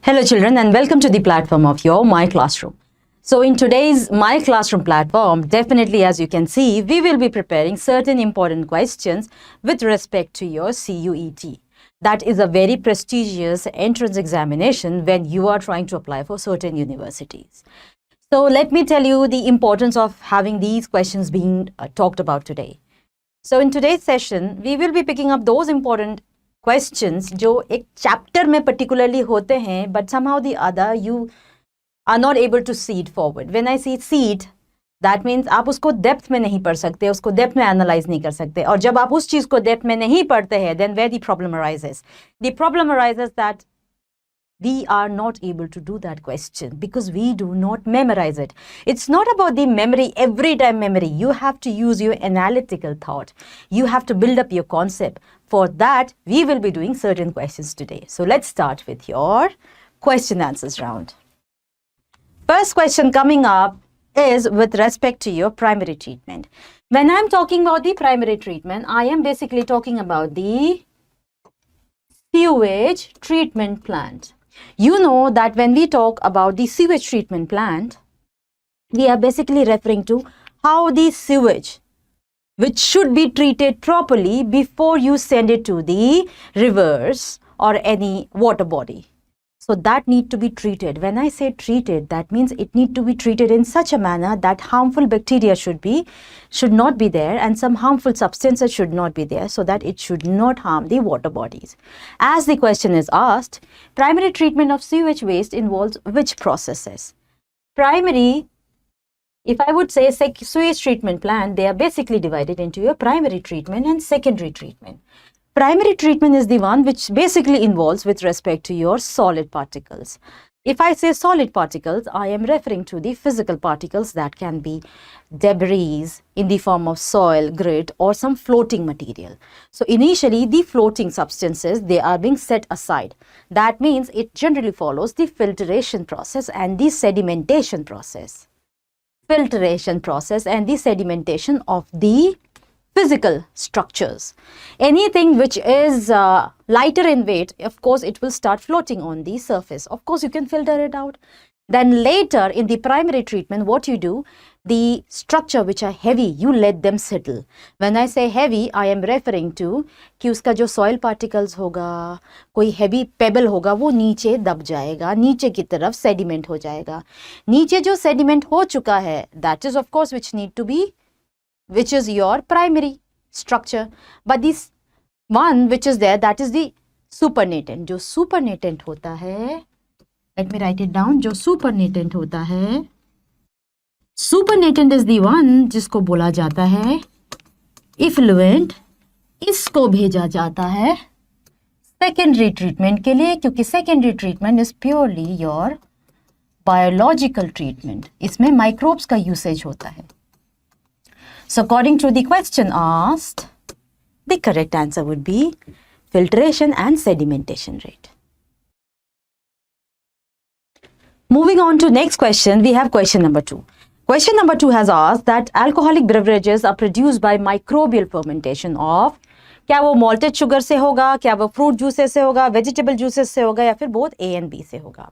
Hello children and welcome to the platform of your My Classroom. So in today's My Classroom platform, definitely as you can see, we will be preparing certain important questions with respect to your CUET. That is a very prestigious entrance examination when you are trying to apply for certain universities. So let me tell you the importance of having these questions being talked about today. So in today's session, we will be picking up those important questions जो एक chapter में particularly होते हैं, but somehow the other you are not able to see it forward. When I say see it, that means आप उसको depth में नहीं पढ़ सकते, उसको डेप्थ में एनालाइज नहीं कर सकते. और जब आप उस चीज को डेप्थ में नहीं पढ़ते हैं, then where the problem arises? The problem arises that we are not able to do that question because we do not memorize it. It's not about the memory, every time memory. You have to use your analytical thought. You have to build up your concept. For that, we will be doing certain questions today. So let's start with your question answers round. First question coming up is with respect to your primary treatment. When I'm talking about the primary treatment, I am basically talking about the sewage treatment plant. You know that when we talk about the sewage treatment plant, we are basically referring to how the sewage, which should be treated properly before you send it to the rivers or any water body. So that need to be treated. When I say treated, that means it need to be treated in such a manner that harmful bacteria should not be there and some harmful substances should not be there so that it should not harm the water bodies. As the question is asked, primary treatment of sewage waste involves which processes? Primary, if I would say sewage treatment plant, they are basically divided into your primary treatment and secondary treatment. Primary treatment is the one which basically involves with respect to your solid particles. If I say solid particles, I am referring to the physical particles that can be debris in the form of soil, grit, or some floating material. So initially, the floating substances, they are being set aside. That means it generally follows the filtration process and the sedimentation process. Filtration process and the sedimentation of the physical structures. Anything which is lighter in weight, of course, it will start floating on the surface. Of course, you can filter it out. Then later in the primary treatment, what you do, the structure which are heavy, you let them settle. When I say heavy, I am referring to कि उसका जो soil particles होगा, कोई heavy pebble होगा, वो नीचे दब जाएगा, नीचे की तरफ sediment हो जाएगा. नीचे जो sediment हो चुका है, that is of course which is your primary structure. But this one which is there, that is the supernatant. जो supernatant होता है, let me write it down, जो supernatant होता है, supernatant is the one जिसको बोला जाता है effluent. इसको भेजा जाता है secondary treatment के लिए, क्योंकि secondary treatment is purely your biological treatment. इसमें microbes का usage होता है. So according to the question asked, the correct answer would be filtration and sedimentation rate. Moving on to next question, we have question number 2. Question number 2 has asked that alcoholic beverages are produced by microbial fermentation of, क्या वो malted sugar से होगा, क्या वो fruit juices से होगा, vegetable juices से होगा, या फिर both A and B से होगा.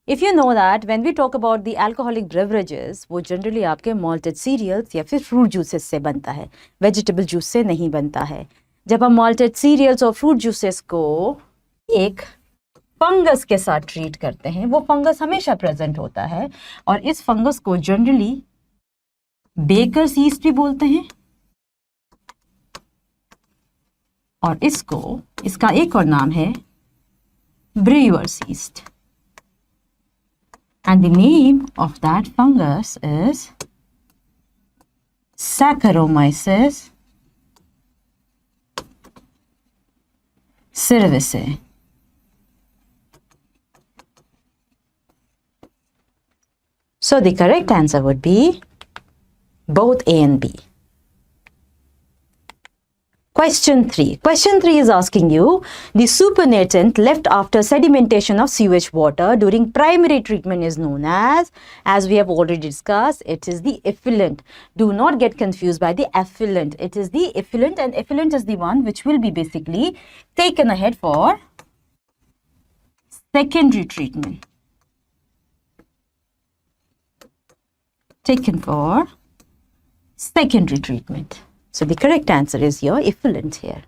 If you know that when we talk about the alcoholic beverages, वो generally आपके malted cereals या फिर fruit juices से बनता है, vegetable juice से नहीं बनता है. जब हम malted cereals और fruit juices को एक फंगस के साथ ट्रीट करते हैं, वो फंगस हमेशा प्रेजेंट होता है और इस फंगस को जनरली बेकर्स यीस्ट भी बोलते हैं और इसका एक और नाम है brewer's yeast. And the name of that fungus is Saccharomyces cerevisiae. So the correct answer would be both A and B. Question 3. Question 3 is asking you, the supernatant left after sedimentation of sewage water during primary treatment is known as we have already discussed, it is the effluent. Do not get confused by the effluent. It is the effluent, and effluent is the one which will be basically taken ahead for secondary treatment taken for secondary treatment. So the correct answer is your effluent here.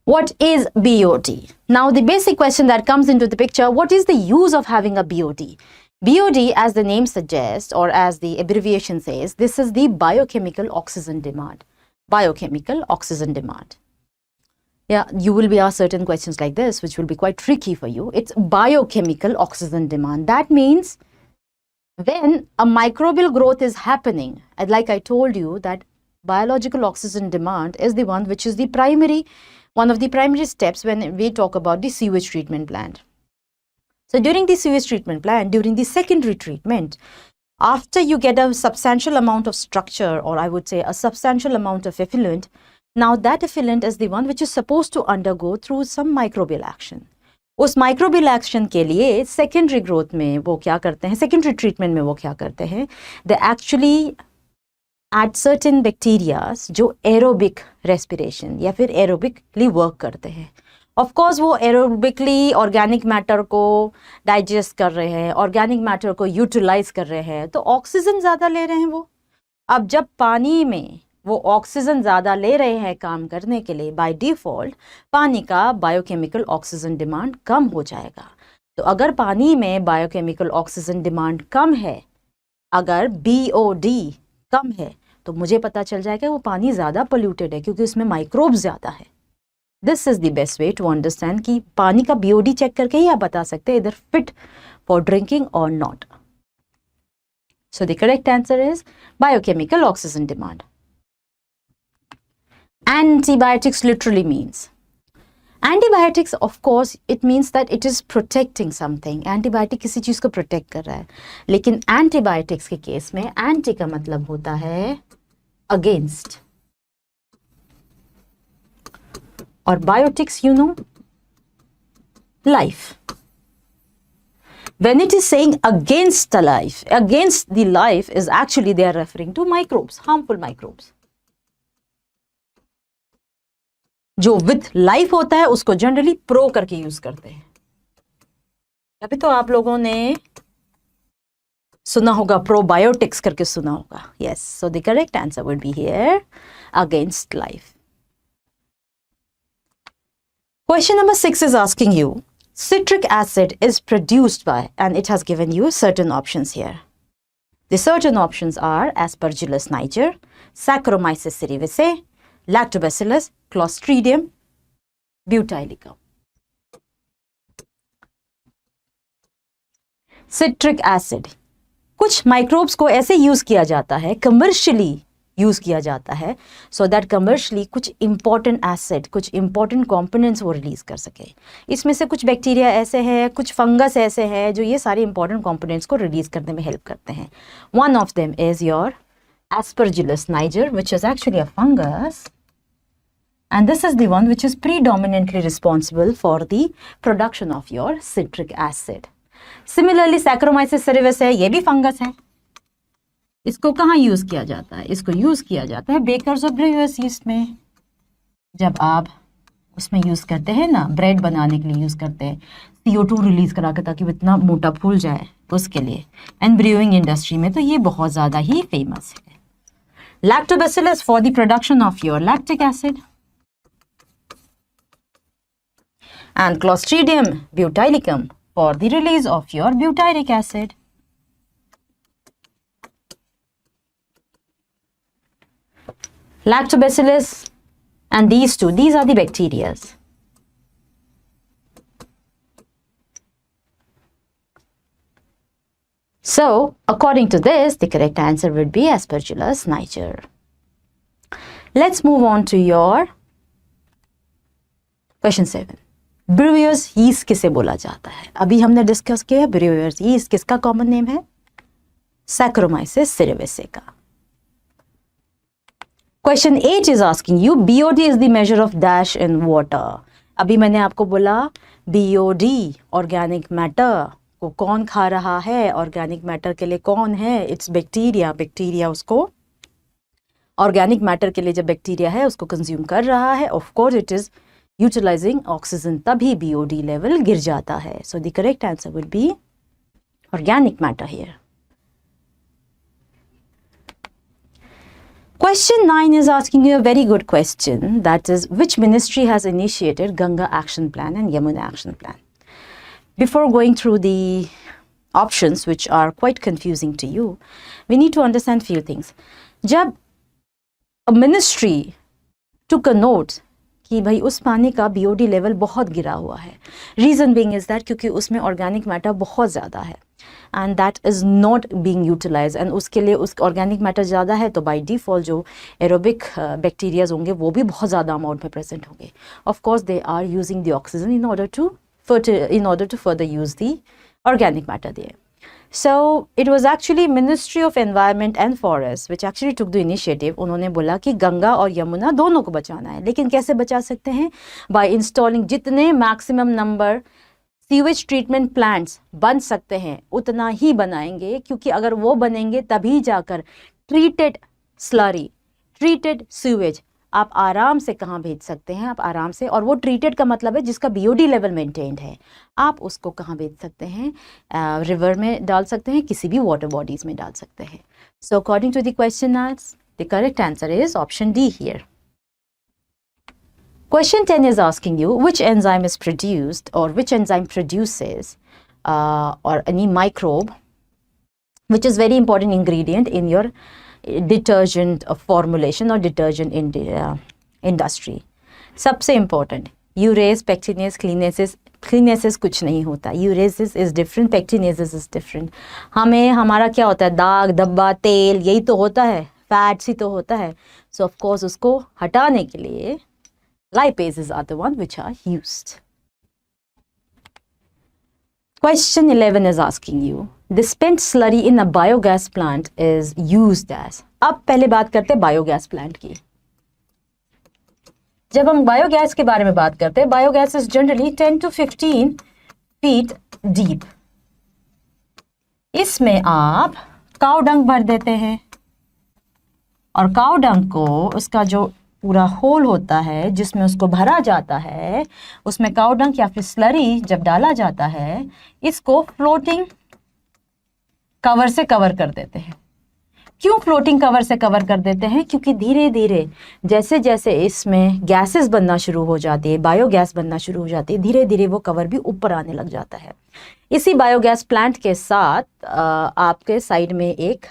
What is BOD? Now the basic question that comes into the picture, what is the use of having a BOD? BOD, as the name suggests, or as the abbreviation says, this is the biochemical oxygen demand. Biochemical oxygen demand. Yeah, you will be asked certain questions like this, which will be quite tricky for you. It's biochemical oxygen demand. That means when a microbial growth is happening, and like I told you that biological oxygen demand is the one which is the primary, one of the primary steps when we talk about the sewage treatment plant. So during the sewage treatment plant, during the secondary treatment, after you get a substantial amount of structure, or I would say a substantial amount of effluent, now that effluent is the one which is supposed to undergo through some microbial action. उस microbial action के लिए secondary growth में वो क्या करते हैं, secondary treatment में वो क्या करते हैं, they actually add certain bacterias जो एरोबिक रेस्पिरेशन या फिर एरोबिकली वर्क करते हैं. ऑफ कोर्स वो एरोबिकली ऑर्गेनिक मैटर को डाइजेस्ट कर रहे हैं, ऑर्गेनिक मैटर को यूटिलाइज कर रहे हैं, तो ऑक्सीजन ज़्यादा ले रहे हैं वो. अब जब पानी में वो ऑक्सीजन ज़्यादा ले रहे हैं काम करने के लिए, बाय डिफ़ॉल्ट पानी का बायोकेमिकल ऑक्सीजन डिमांड कम हो जाएगा. तो अगर पानी में बायोकेमिकल ऑक्सीजन डिमांड कम है, अगर BOD कम है, तो मुझे पता चल जाएगा वो पानी ज़्यादा पोल्यूटेड है क्योंकि उसमें माइक्रोब्स ज़्यादा है. This is the best way to understand कि पानी का BOD चेक करके ही आप बता सकते हैं इधर फिट फॉर ड्रिंकिंग और not. So the correct answer is biochemical oxygen demand. Antibiotics literally means, antibiotics of course it means that it is protecting something. Antibiotic किसी चीज़ को protect कर रहा है, लेकिन antibiotics के केस में anti का मतलब होता है against, और biotics you know life. When it is saying against the life, against the life is actually they are referring to microbes, harmful microbes. जो विथ लाइफ होता है उसको जनरली प्रो करके यूज करते हैं. अभी तो आप लोगों ने सुना होगा प्रोबायोटिक्स करके सुना होगा. Yes, so the correct answer would be here against life. Question number 6 is asking you, citric acid is produced by, and it has given you certain options here. The certain options are Aspergillus niger, Saccharomyces cerevisiae, Lactobacillus, Clostridium, Butylicum. Citric acid, कुछ microbes को ऐसे use किया जाता है, commercially use किया जाता है, so that commercially कुछ इंपॉर्टेंट एसिड, कुछ इंपॉर्टेंट कंपोनेंट्स वो रिलीज कर सके. इसमें से कुछ बैक्टीरिया ऐसे हैं, कुछ फंगस ऐसे हैं जो ये सारे इंपॉर्टेंट कंपोनेंट्स को रिलीज करने में हेल्प करते हैं. One of them is your Aspergillus niger, which is actually a fungus, and this is the one which is predominantly responsible for the production of your citric acid. Similarly, Saccharomyces cerevisiae, ये भी fungus है. इसको कहाँ use किया जाता है? इसको use किया जाता है बेकर्स और ब्रूअर्स यीस्ट में. जब आप उसमें यूज करते हैं ना, ब्रेड बनाने के लिए यूज करते हैं, CO2 रिलीज करा के ताकि वो इतना मोटा फूल जाए, उसके लिए. एंड ब्रूइंग इंडस्ट्री में तो ये बहुत ज़्यादा ही फेमस है. Lactobacillus for the production of your lactic acid, and Clostridium butylicum for the release of your butyric acid. Lactobacillus and these two, these are the bacteria. So, according to this, the correct answer would be Aspergillus niger. Let's move on to your question 7. Brewers yeast किसे बोला जाता है? अभी हमने discuss किया Brewers yeast किसका common name है? Saccharomyces cerevisiae का. Question 8 is asking you, BOD is the measure of dash in water. अभी मैंने आपको बोला BOD, organic matter, को कौन खा रहा है, ऑर्गेनिक मैटर के लिए कौन है? It's bacteria. बैक्टीरिया उसको, ऑर्गेनिक मैटर के लिए जब बैक्टीरिया है उसको कंज्यूम कर रहा है, of course it is utilising oxygen तभी BOD लेवल गिर जाता है. So the correct answer will be organic matter here. Question 9 is asking you a very good question, that is, which ministry has initiated Ganga Action Plan and Yamuna Action Plan? Before going through the options, which are quite confusing to you, we need to understand few things. जब a ministry took a note कि भाई उस पानी का BOD level बहुत गिरा हुआ है, रीज़न बीइंग इज़ दैट क्योंकि उसमें ऑर्गेनिक मैटर बहुत ज़्यादा है and that is not being utilise, and उसके लिए उस ऑर्गेनिक मैटर ज़्यादा है तो बाय डिफ़ॉल्ट जो एरोबिक बैक्टीरियाज होंगे वो भी बहुत ज़्यादा अमाउंट में प्रेजेंट होंगे. Of course they are using the oxygen in order to further use the organic matter there. So it was actually Ministry of Environment and Forests which actually took the initiative. उन्होंने बोला कि गंगा और यमुना दोनों को बचाना है, लेकिन कैसे बचा सकते हैं? By installing जितने maximum number sewage treatment plants बन सकते हैं उतना ही बनाएंगे, क्योंकि अगर वो बनेंगे तभी जाकर ट्रीटेड स्लरी, ट्रीटेड सीवेज आप आराम से कहाँ भेज सकते हैं, आप आराम से, और वो ट्रीटेड का मतलब है जिसका BOD लेवल मेंटेन्ड है, आप उसको कहाँ भेज सकते हैं? रिवर में डाल सकते हैं, किसी भी वाटर बॉडीज में डाल सकते हैं. So according to the question answer, the correct answer is option D here. Question 10 is asking you which enzyme is produced or which enzyme produces or any microbe which is very important ingredient in your detergent formulation or detergent in the industry. सबसे important urease, पेक्टिनेस, क्लीनेसिस कुछ नहीं होता. यूरेसिस is different, पेक्टिनेसिस is different. हमें हमारा क्या होता है? दाग, धब्बा, तेल, यही तो होता है, फैट्स ही तो होता है. सो ऑफ कोर्स उसको हटाने के लिए lipases are the one which are used. Question 11 is asking you the spent slurry in a biogas plant is used as. अब पहले बात करते हैं बायोगैस प्लांट की. जब हम बायोगैस के बारे में बात करते हैं, biogas is generally 10 to 15 feet deep. इसमें आप काऊ डंग भर देते हैं और काऊ डंग को उसका जो पूरा होल होता है जिसमें उसको भरा जाता है, उसमें काऊ डंग या फिर स्लरी जब डाला जाता है, इसको फ्लोटिंग कवर से कवर कर देते हैं. क्यों फ्लोटिंग कवर से कवर कर देते हैं? क्योंकि धीरे धीरे जैसे जैसे इसमें गैसेस बनना शुरू हो जाती है, बायोगैस बनना शुरू हो जाती है, धीरे धीरे वो कवर भी ऊपर आने लग जाता है. इसी बायोगैस प्लांट के साथ आपके साइड में एक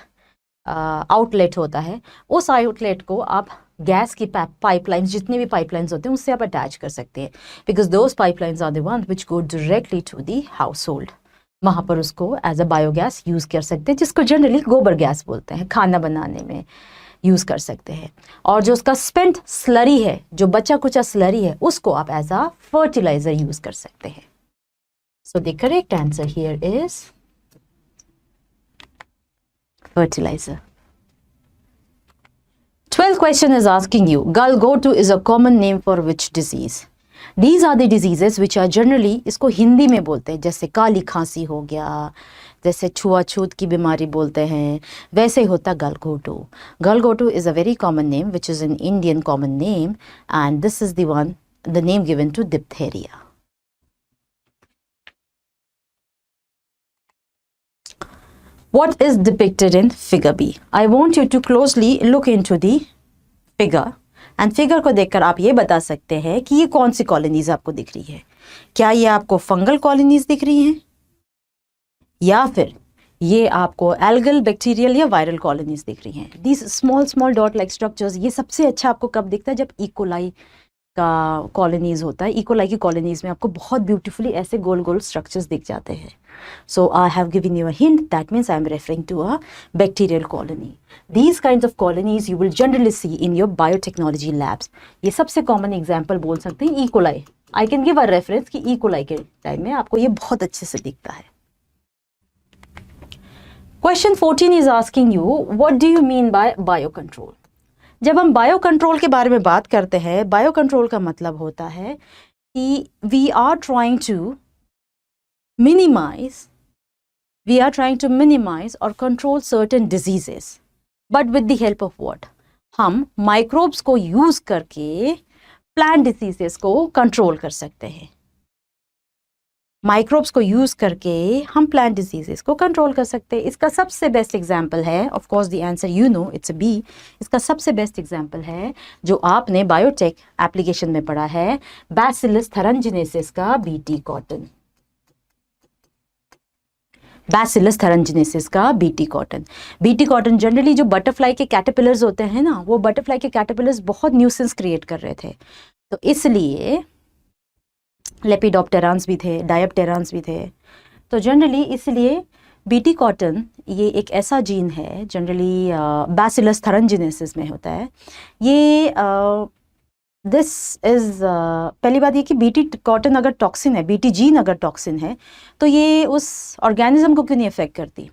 आउटलेट होता है. उस आउटलेट को आप गैस की पाइपलाइंस, जितने भी पाइपलाइंस होते हैं उससे आप अटैच कर सकते हैं, because those pipelines are the one which go directly to the household. वहाँ पर उसको एज अ बायोगैस यूज़ कर सकते हैं, जिसको जनरली गोबर गैस बोलते हैं, खाना बनाने में यूज़ कर सकते हैं. और जो उसका स्पेंट स्लरी है, जो बचा कुचा स्लरी है, उसको आप एज अ फर्टिलाइजर यूज़ कर सकते हैं. So the correct answer here is fertilizer. 12th question is asking you Gallgotto is a common name for which disease? These are the diseases which are generally, इसको हिंदी में बोलते हैं, जैसे काली खांसी हो गया, जैसे छुआछूत की बीमारी बोलते हैं, वैसे होता Gallgotto. Gallgotto is a very common name which is an Indian common name, and this is the name given to diphtheria. What is depicted in figure B? I want you to closely look into the figure, and figure को देखकर आप ये बता सकते हैं कि ये कौन सी कॉलोनीज आपको दिख रही है. क्या ये आपको फंगल कॉलोनीज दिख रही हैं, या फिर ये आपको एल्गल, बैक्टीरियल या वायरल कॉलोनीज दिख रही हैं? These small dot like structures, ये सबसे अच्छा आपको कब दिखता है? जब इकोलाई का कॉलोनीज होता है. इकोलाई की कॉलोनीज में आपको बहुत ब्यूटीफुली ऐसे गोल गोल स्ट्रक्चर्स दिख जाते हैं. So I have given you a hint, that means I am referring to a bacterial colony. These kinds of colonies you will generally see in your biotechnology labs. ये सबसे common example बोल सकते हैं E. coli. I can give a reference कि E. coli के time में आपको ये बहुत अच्छे से दिखता है. Question 14 is asking you, what do you mean by biocontrol? जब हम बायोकंट्रोल के बारे में बात करते हैं, बायोकंट्रोल का मतलब होता है कि we are trying to minimize or control certain diseases, but with the help of what? हम microbes को use करके प्लांट डिसीजेस को कंट्रोल कर सकते हैं। माइक्रोब्स को यूज करके हम प्लांट डिजीजेस को कंट्रोल कर सकते हैं। इसका सबसे बेस्ट एग्जांपल है, of course the answer you know, it's a B. इसका सबसे बेस्ट एग्जांपल है जो आपने बायोटेक एप्लीकेशन में पढ़ा है, बैसिलस थरंजिनेसिस का बीटी कॉटन। बैसिलस थरंजिनेसिस का BT cotton. BT cotton generally जो बटरफ्लाई के कैटरपिलर्स होते हैं ना, वो बटरफ्लाई के कैटरपिलर्स बहुत न्यूसेंस क्रिएट कर रहे थे, तो इसलिए लेपिडोप्टेरान्स भी थे, डायप्टेरान्स भी थे, तो जनरली इसलिए बीटी कॉटन ये एक ऐसा जीन है, जनरली बैसिलस थरंजिनेसिस में होता है ये। दिस इज़ पहली बात ये कि बीटी कॉटन अगर टॉक्सिन है, बीटी जीन अगर टॉक्सिन है, तो ये उस ऑर्गेनिज्म को क्यों नहीं अफेक्ट करती।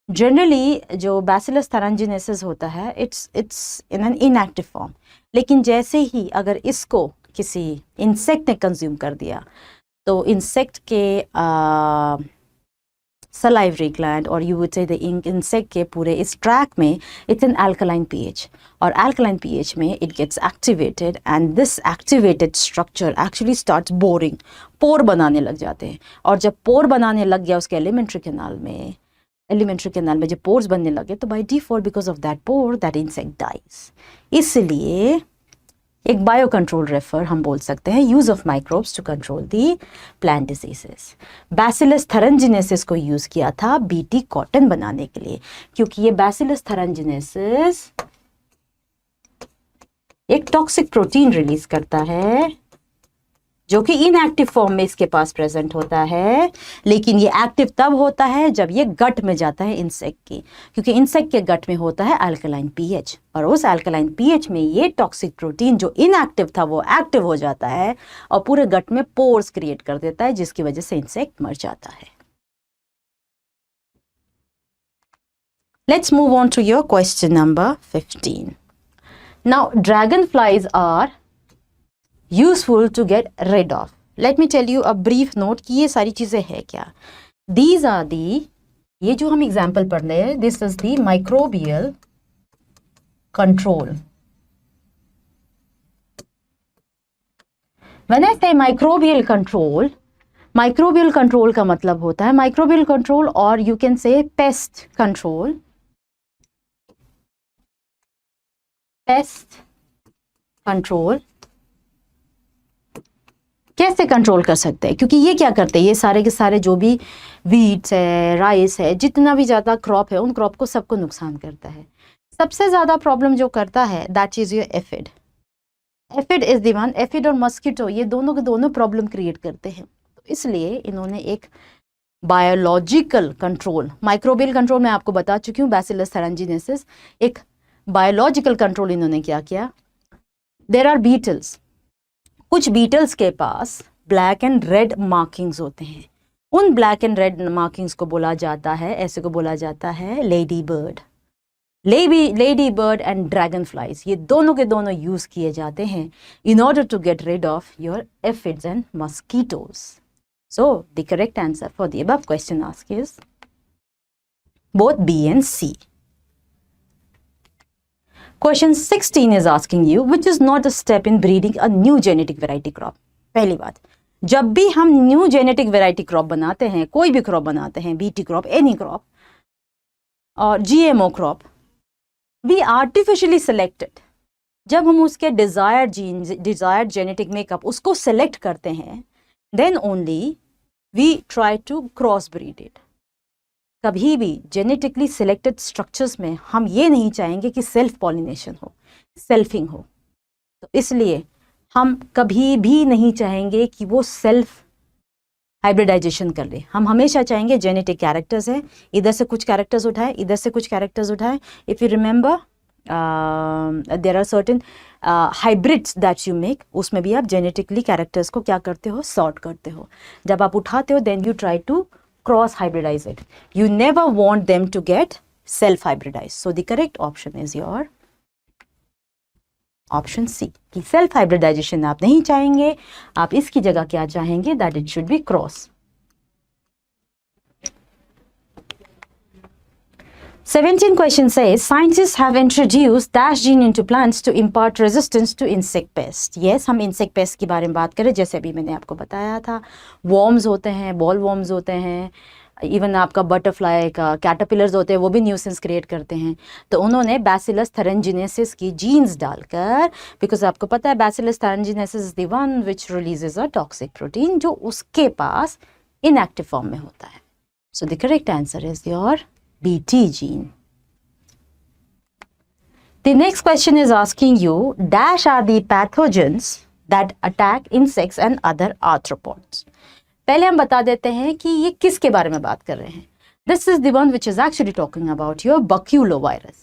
जनरली जो बैसिलस थरंजिनेसिस होता है it's in an inactive form, लेकिन जैसे ही अगर इसको किसी इंसेक्ट ने कंज्यूम कर दिया तो इंसेक्ट के सलाइवरी ग्लैंड और you would say the insect के पूरे इस ट्रैक में इट्स एन अल्कलाइन पीएच, और अल्कलाइन पीएच में it gets activated and this activated structure actually starts boring, pore बनाने लग जाते हैं। और जब पोर बनाने लग गया उसके एलिमेंट्री कैनाल में जब पोर्स बनने लगे तो by default because of that pore that insect dies. इसलिए एक बायो कंट्रोल रेफर हम बोल सकते हैं, use of microbes to control the plant diseases. Bacillus thuringiensis को यूज किया था बीटी कॉटन बनाने के लिए, क्योंकि ये बैसिलस थरंजिनेसिस एक टॉक्सिक प्रोटीन रिलीज करता है जो कि इनएक्टिव फॉर्म में इसके पास प्रेजेंट होता है, लेकिन ये एक्टिव तब होता है जब ये गट में जाता है इंसेक्ट की, क्योंकि इंसेक्ट के गट में होता है अल्कलाइन पीएच, और उस अल्कलाइन पीएच में ये टॉक्सिक प्रोटीन जो इनएक्टिव था वो एक्टिव हो जाता है और पूरे गट में पोर्स क्रिएट कर देता है, जिसकी वजह से इंसेक्ट मर जाता है। Let's move on to your question number 15. Now dragonflies are useful to get rid of. Let me tell you a brief note कि ये सारी चीजें है क्या। These are the, ये जो हम एग्जाम्पल पढ़ रहे हैं, this is the microbial control. When I say microbial control का मतलब होता है microbial control, और you can say pest control. Pest control कैसे कंट्रोल कर सकते हैं, क्योंकि ये क्या करते हैं, ये सारे के सारे जो भी वीट्स है, राइस है, जितना भी ज़्यादा क्रॉप है, उन क्रॉप को सबको नुकसान करता है। सबसे ज़्यादा प्रॉब्लम जो करता है that is your aphid. Aphid is the one, aphid और मस्कीटो ये दोनों के दोनों प्रॉब्लम क्रिएट करते हैं, तो इसलिए इन्होंने एक बायोलॉजिकल कंट्रोल, माइक्रोबियल कंट्रोल मैं आपको बता चुकी हूँ, बैसिलस थरंजिनेसिस, एक बायोलॉजिकल कंट्रोल इन्होंने क्या किया। देयर आर बीटल्स, कुछ बीटल्स के पास ब्लैक एंड रेड मार्किंग्स होते हैं, उन ब्लैक एंड रेड मार्किंग्स को बोला जाता है, ऐसे को बोला जाता है ladybird. Ladybird and dragonflies ये दोनों के दोनों यूज किए जाते हैं in order to get rid of your aphids and mosquitoes. So the correct answer for the above question asked is both B and C. Question 16 is asking you which is not a step in breeding a new genetic variety crop. पहली बात, जब भी हम new genetic variety crop बनाते हैं, कोई भी crop बनाते हैं, बीटी क्रॉप, एनी क्रॉप और GMO crop, we artificially selected, जब हम उसके desired gene, desired genetic makeup उसको सेलेक्ट करते हैं, then only we try to cross breed it. कभी भी जेनेटिकली सिलेक्टेड स्ट्रक्चर्स में हम ये नहीं चाहेंगे कि सेल्फ पॉलिनेशन हो, सेल्फिंग हो, तो इसलिए हम कभी भी नहीं चाहेंगे कि वो सेल्फ हाइब्रिडाइजेशन कर ले। हम हमेशा चाहेंगे जेनेटिक कैरेक्टर्स है, इधर से कुछ कैरेक्टर्स उठाए, इधर से कुछ कैरेक्टर्स उठाए। If you remember there are certain hybrids that you make, उसमें भी आप जेनेटिकली कैरेक्टर्स को क्या करते हो, सॉर्ट करते हो। जब आप उठाते हो then you try to cross hybridize it. You never want them to get self hybridized. So the correct option is your option C कि self hybridization आप नहीं चाहेंगे, आप इसकी जगह क्या चाहेंगे, that it should be cross. 17 question says scientists have introduced dash gene into plants to impart resistance to insect pest. Yes, हम insect pest की बारे में बात करें, जैसे अभी मैंने आपको बताया था. Worms होते हैं, ball worms होते हैं, इवन आपका बटरफ्लाई का कैटरपिलर्स होते हैं, वो भी न्यूसेंस क्रिएट करते हैं. तो उन्होंने बैसिलस थेरेंजिनेसिस की जीन्स डालकर, बिकॉज आपको पता है Bacillus thuringiensis is the one which releases a toxic protein जो उसके पास इनएक्टिव फॉर्म में होता है. So the correct answer is your BT gene. The next question is asking you dash are the pathogens that attack insects and other arthropods. पहले हम बता देते हैं कि ये किसके बारे में बात कर रहे हैं. This is the one which is actually talking about your baculovirus.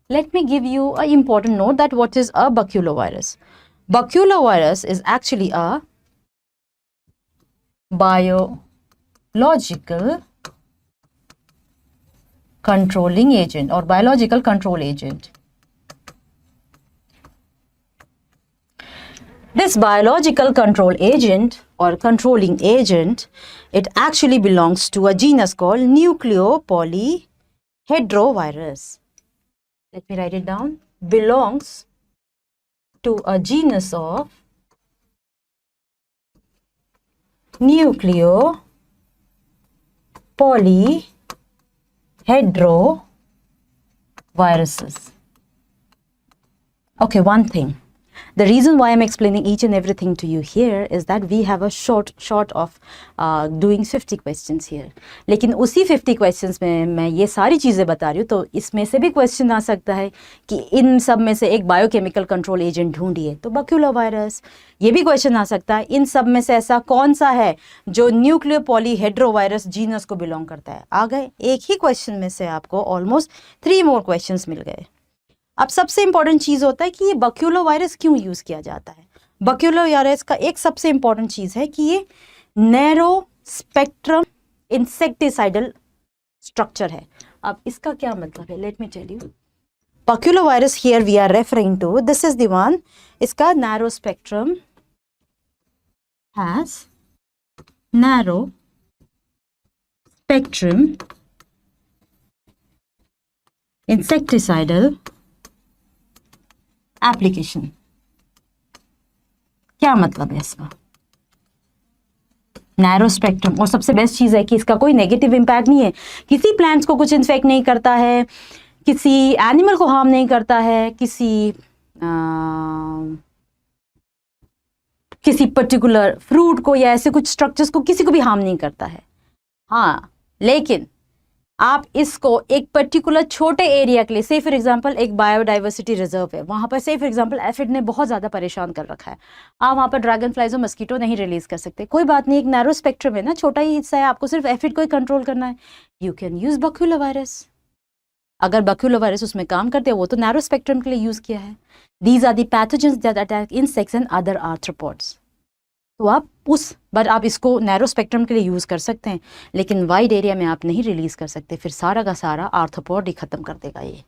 Let me give you an important note that what is a baculovirus. Baculovirus is actually a biological controlling agent or biological control agent. This biological control agent or controlling agent, it actually belongs to a genus called Nucleopolyhedrovirus. Let me write it down. Belongs to a genus of Nucleopolyhedroviruses. Okay, one thing. The reason why I'm explaining each and everything to you here is that we have a short of doing 50 questions here. लेकिन उसी 50 questions में मैं ये सारी चीज़ें बता रही हूँ, तो इसमें से भी क्वेश्चन आ सकता है कि इन सब में से एक बायोकेमिकल कंट्रोल एजेंट ढूंढिए, तो बक्यूलोवायरस. ये भी क्वेश्चन आ सकता है इन सब में से ऐसा कौन सा है जो न्यूक्लियोपॉलीहेड्रोवायरस जीनस को बिलोंग करता है. आ गए. एक ही क्वेश्चन में से आपको ऑलमोस्ट 3 more questions मिल गए. अब सबसे इंपॉर्टेंट चीज़ होता है कि ये बक्यूलोवायरस क्यों यूज़ किया जाता है. बक्यूलोवायरस का एक सबसे इंपॉर्टेंट चीज़ है कि ये नैरो स्पेक्ट्रम इंसेक्टिसाइडल स्ट्रक्चर है. अब इसका क्या मतलब है, let me tell you. Baculovirus here we are referring to, this is the one. इसका narrow spectrum has narrow spectrum insecticidal application. क्या मतलब है इसका. नैरो स्पेक्ट्रम, और सबसे बेस्ट चीज है कि इसका कोई नेगेटिव इंपैक्ट नहीं है. किसी प्लांट्स को कुछ इन्फेक्ट नहीं करता है, किसी एनिमल को हार्म नहीं करता है, किसी पर्टिकुलर फ्रूट को या ऐसे कुछ स्ट्रक्चर्स को किसी को भी हार्म नहीं करता है. हाँ, लेकिन आप इसको एक पर्टिकुलर छोटे एरिया के लिए, से फॉर एग्जांपल एक बायोडाइवर्सिटी रिजर्व है, वहाँ पर से फॉर एग्जांपल एफिड ने बहुत ज़्यादा परेशान कर रखा है, आप वहाँ पर ड्रैगन फ्लाइज और मस्कीटो नहीं रिलीज कर सकते. कोई बात नहीं, एक नैरो स्पेक्ट्रम है ना, छोटा ही हिस्सा है, आपको सिर्फ एफिड को ही कंट्रोल करना है. You can use baculovirus. अगर बक्यूलोवायरस उसमें काम करते हैं, वो तो नैरो स्पेक्ट्रम के लिए यूज़ किया है. These are the pathogens that attack insects and other arthropods. तो आप इसको नैरो स्पेक्ट्रम के लिए यूज़ कर सकते हैं, लेकिन वाइड एरिया में आप नहीं रिलीज़ कर सकते, फिर सारा का सारा आर्थ्रोपोड ही ख़त्म कर देगा ये.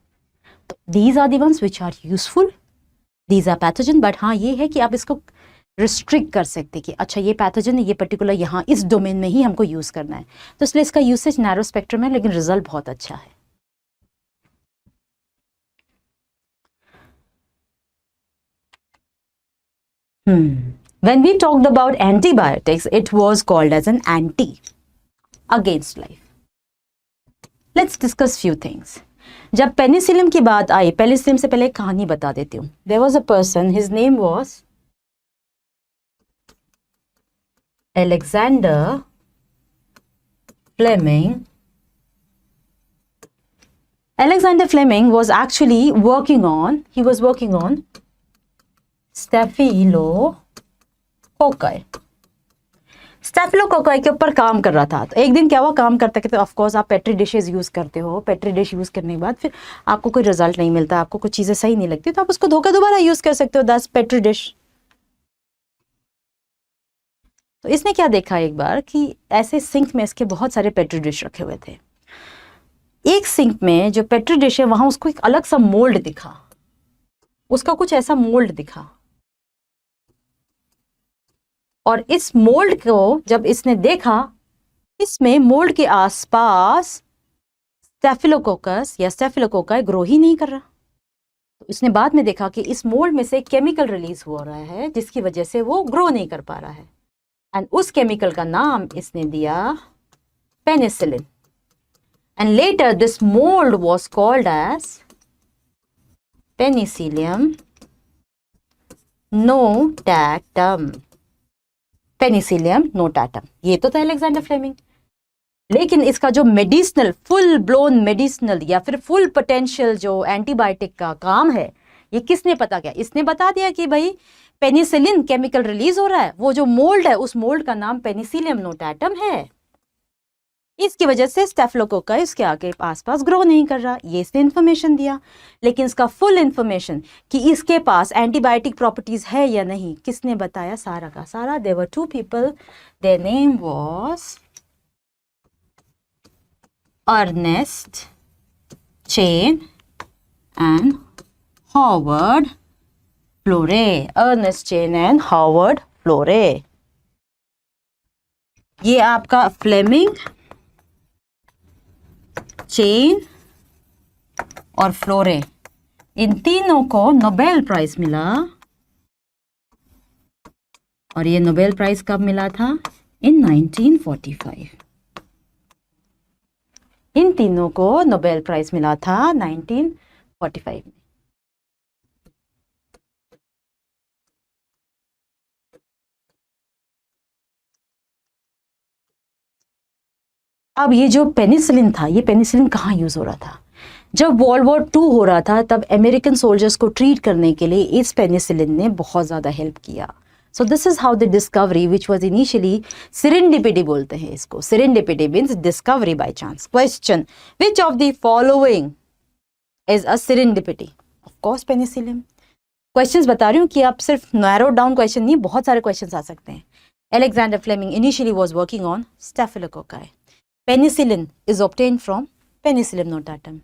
तो these are the ones which are useful, these are pathogen. But हाँ, ये है कि आप इसको रिस्ट्रिक्ट कर सकते कि अच्छा ये पैथोजन है, ये पर्टिकुलर यहाँ इस डोमेन में ही हमको यूज़ करना है. तो इसलिए इसका यूसेज नैरो स्पेक्ट्रम है, लेकिन रिजल्ट बहुत अच्छा है. When we talked about antibiotics, it was called as an anti against life. Let's discuss few things. जब पेनिसिलिन की बात आई, पेनिसिलिन से पहले एक कहानी बता देती हूँ. There was a person, his name was Alexander Fleming. Alexander Fleming was actually working on स्टेफिलोकोकाई के ऊपर काम कर रहा था. तो एक दिन क्या हुआ, काम करते करते ऑफ कोर्स आप पेट्री डिशेस यूज़ करते हो. पेट्री डिश यूज़ करने के बाद फिर आपको कोई रिजल्ट नहीं मिलता, आपको कुछ चीज़ें सही नहीं लगती, तो आप उसको धोकर दोबारा यूज़ कर सकते हो. That's petri dish. तो इसने क्या देखा एक बार कि ऐसे सिंक में इसके बहुत सारे पेट्री डिश रखे हुए थे. एक सिंक में जो पेट्री डिश है, वहाँ उसको एक अलग सा मोल्ड दिखा, उसका कुछ ऐसा मोल्ड दिखा. और इस मोल्ड को जब इसने देखा, इसमें मोल्ड के आसपास स्टेफिलोकोकस या स्टेफिलोकोकाई ग्रो ही नहीं कर रहा। तो इसने बाद में देखा कि इस मोल्ड में से केमिकल रिलीज हो रहा है जिसकी वजह से वो ग्रो नहीं कर पा रहा है, एंड उस केमिकल का नाम इसने दिया penicillin, and later this mould was called as penicillium notatum. Penicillium notatum, ये तो था अलेक्जेंडर फ्लेमिंग। लेकिन इसका जो मेडिसिनल, फुल ब्लोन मेडिसिनल या फिर फुल पोटेंशियल जो एंटीबायोटिक का काम है, ये किसने पता किया? इसने बता दिया कि भाई पेनिसिलिन केमिकल रिलीज हो रहा है, वो जो मोल्ड है उस मोल्ड का नाम पेनिसिलियम नोटाटम है, इसकी वजह से स्टेफिलोकोकाई इसके आगे आसपास ग्रो नहीं कर रहा। ये इसने इंफॉर्मेशन दिया। लेकिन इसका फुल इंफॉर्मेशन कि इसके पास एंटीबायोटिक प्रॉपर्टीज है या नहीं, किसने बताया? सारा का सारा। There were two people, their name was Ernest Chain and Howard Florey. Ernest Chain and Howard Florey. ये आपका फ्लेमिंग, चेन और फ्लोरे, इन तीनों को नोबेल प्राइज मिला। और ये नोबेल प्राइज कब मिला था? इन 1945। इन तीनों को नोबेल प्राइज मिला था 1945 में। अब ये जो पेनिसिलिन था, ये पेनिसिलिन कहाँ यूज हो रहा था? जब वर्ल्ड वॉर 2 हो रहा था तब अमेरिकन सोल्जर्स को ट्रीट करने के लिए इस पेनिसिलिन ने बहुत ज़्यादा हेल्प किया। So this is how the discovery which was initially serendipity बोलते हैं इसको। Serendipity means discovery by chance. Question, which of the following is a serendipity? Of course penicillin. Questions बता रही हूँ कि आप सिर्फ नैरो डाउन क्वेश्चन नहीं, बहुत सारे क्वेश्चंस आ सकते हैं। Alexander Fleming initially was working on Staphylococci. Penicillin is obtained from Penicillium notatum.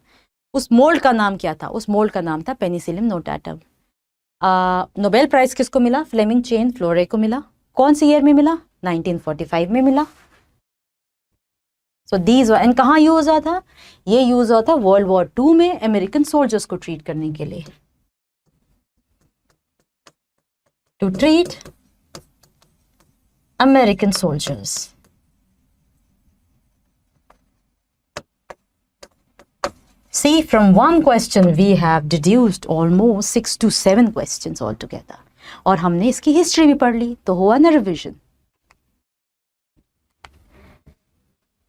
उस मोल्ड का नाम क्या था? उस मोल्ड का नाम था पेनिसिलियम नोटाटम। नोबेल प्राइज किसको मिला? फ्लेमिंग, चेन, फ्लोरे को मिला। कौन सी ईयर में मिला? 1945 में मिला। सो दीज एंड कहाँ यूज हुआ था? ये यूज हुआ था वर्ल्ड वॉर 2 में अमेरिकन सोल्जर्स को ट्रीट करने के लिए। To treat American soldiers. See, from one question we have deduced almost 6 to 7 questions altogether. और हमने इसकी हिस्ट्री भी पढ़ ली, तो हुआ ना revision.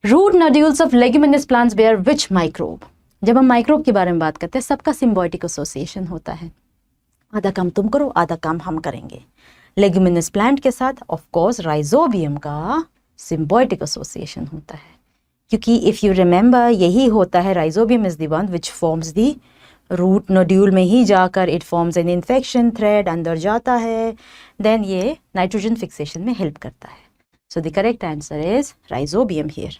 Root nodules of leguminous plants bear which microbe? जब हम माइक्रोब के बारे में बात करते हैं, सबका सिम्बायोटिक एसोसिएशन होता है। आधा काम तुम करो, आधा काम हम करेंगे। लेग्यूमिनस प्लांट के साथ ऑफ कोर्स राइजोबियम का सिम्बायोटिक एसोसिएशन होता है, क्योंकि इफ़ यू रिमेंबर यही होता है, rhizobium is the one which forms the root nodule में ही जाकर it forms an infection thread, अंदर जाता है, देन ये नाइट्रोजन फिक्सेशन में हेल्प करता है। So the correct answer is rhizobium here.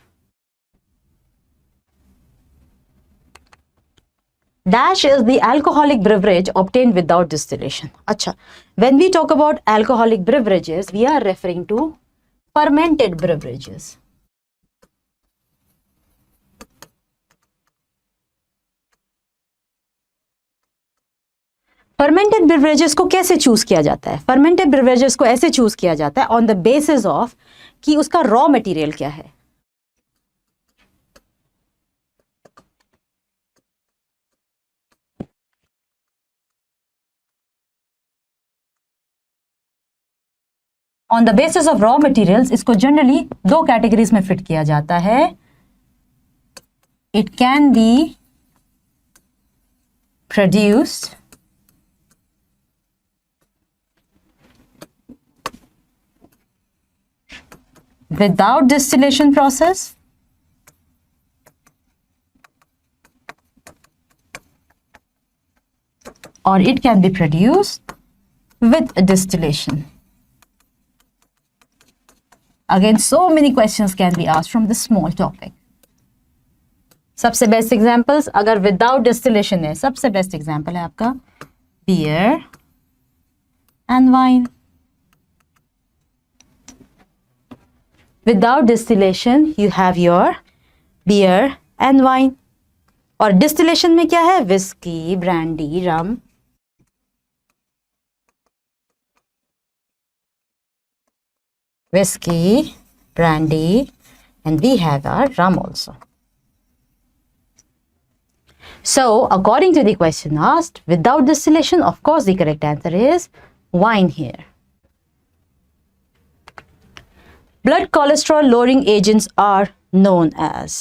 Dash is the alcoholic beverage obtained without distillation. अच्छा, when we talk about alcoholic beverages, we are referring to fermented beverages. Fermented beverages को कैसे choose किया जाता है? Fermented beverages को ऐसे choose किया जाता है ऑन द बेसिस ऑफ कि उसका रॉ मटेरियल क्या है। On the basis of raw materials इसको जनरली 2 कैटेगरीज में फिट किया जाता है। It can be produced without distillation process or it can be produced with distillation. Again, so many questions can be asked from this small topic. सबसे best examples अगर without distillation है, सबसे best example है आपका beer and wine. Without distillation, you have your beer and wine. और distillation में क्या है? Whisky, brandy, rum, whiskey, brandy, and we have our rum also. So, according to the question asked, without distillation, of course, the correct answer is wine here. Blood cholesterol lowering agents are known as.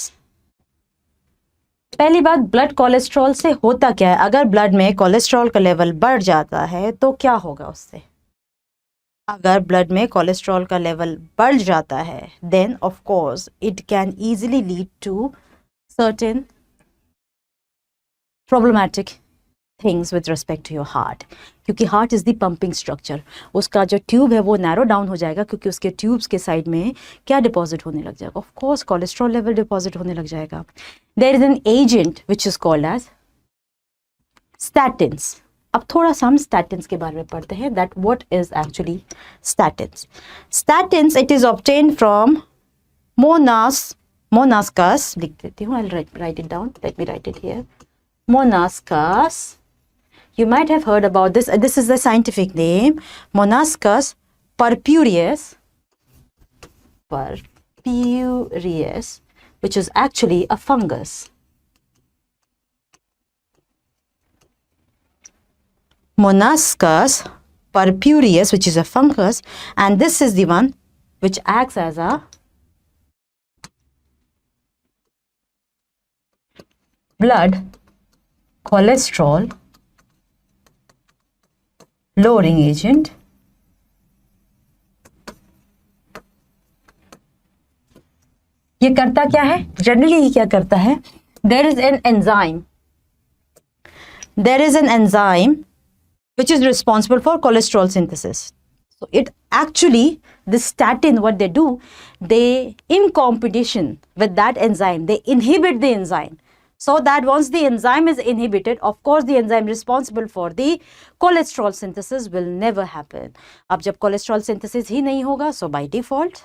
पहली बात, blood cholesterol से होता क्या है? अगर blood में cholesterol का level बढ़ जाता है तो क्या होगा उससे? अगर ब्लड में कोलेस्ट्रॉल का लेवल बढ़ जाता है, then of course it can easily lead to certain problematic things with respect to your heart, क्योंकि heart is the pumping structure. उसका जो ट्यूब है वो नैरो डाउन हो जाएगा, क्योंकि उसके ट्यूब्स के साइड में क्या डिपॉजिट होने लग जाएगा? Of course cholesterol level deposit होने लग जाएगा. There is an agent which is called as statins. अब थोड़ा सा हम statins के बारे में पढ़ते हैं, that what is actually statins. Statins, it is obtained from Monascus, लिख देती हूँ, I'll write it down, let me write it here. Monascus, you might have heard about this, this is the scientific name, Monascus purpureus, which is actually a fungus. Monascus purpureus, which is a fungus, and this is the one which acts as a blood cholesterol lowering agent. ये करता क्या है? Generally ये क्या करता है? There is an enzyme which is responsible for cholesterol synthesis. So it actually, the statin, what they do, they, in competition with that enzyme, they inhibit the enzyme. So that once the enzyme is inhibited, of course the enzyme responsible for the cholesterol synthesis will never happen. अब जब cholesterol synthesis ही नहीं होगा, so by default,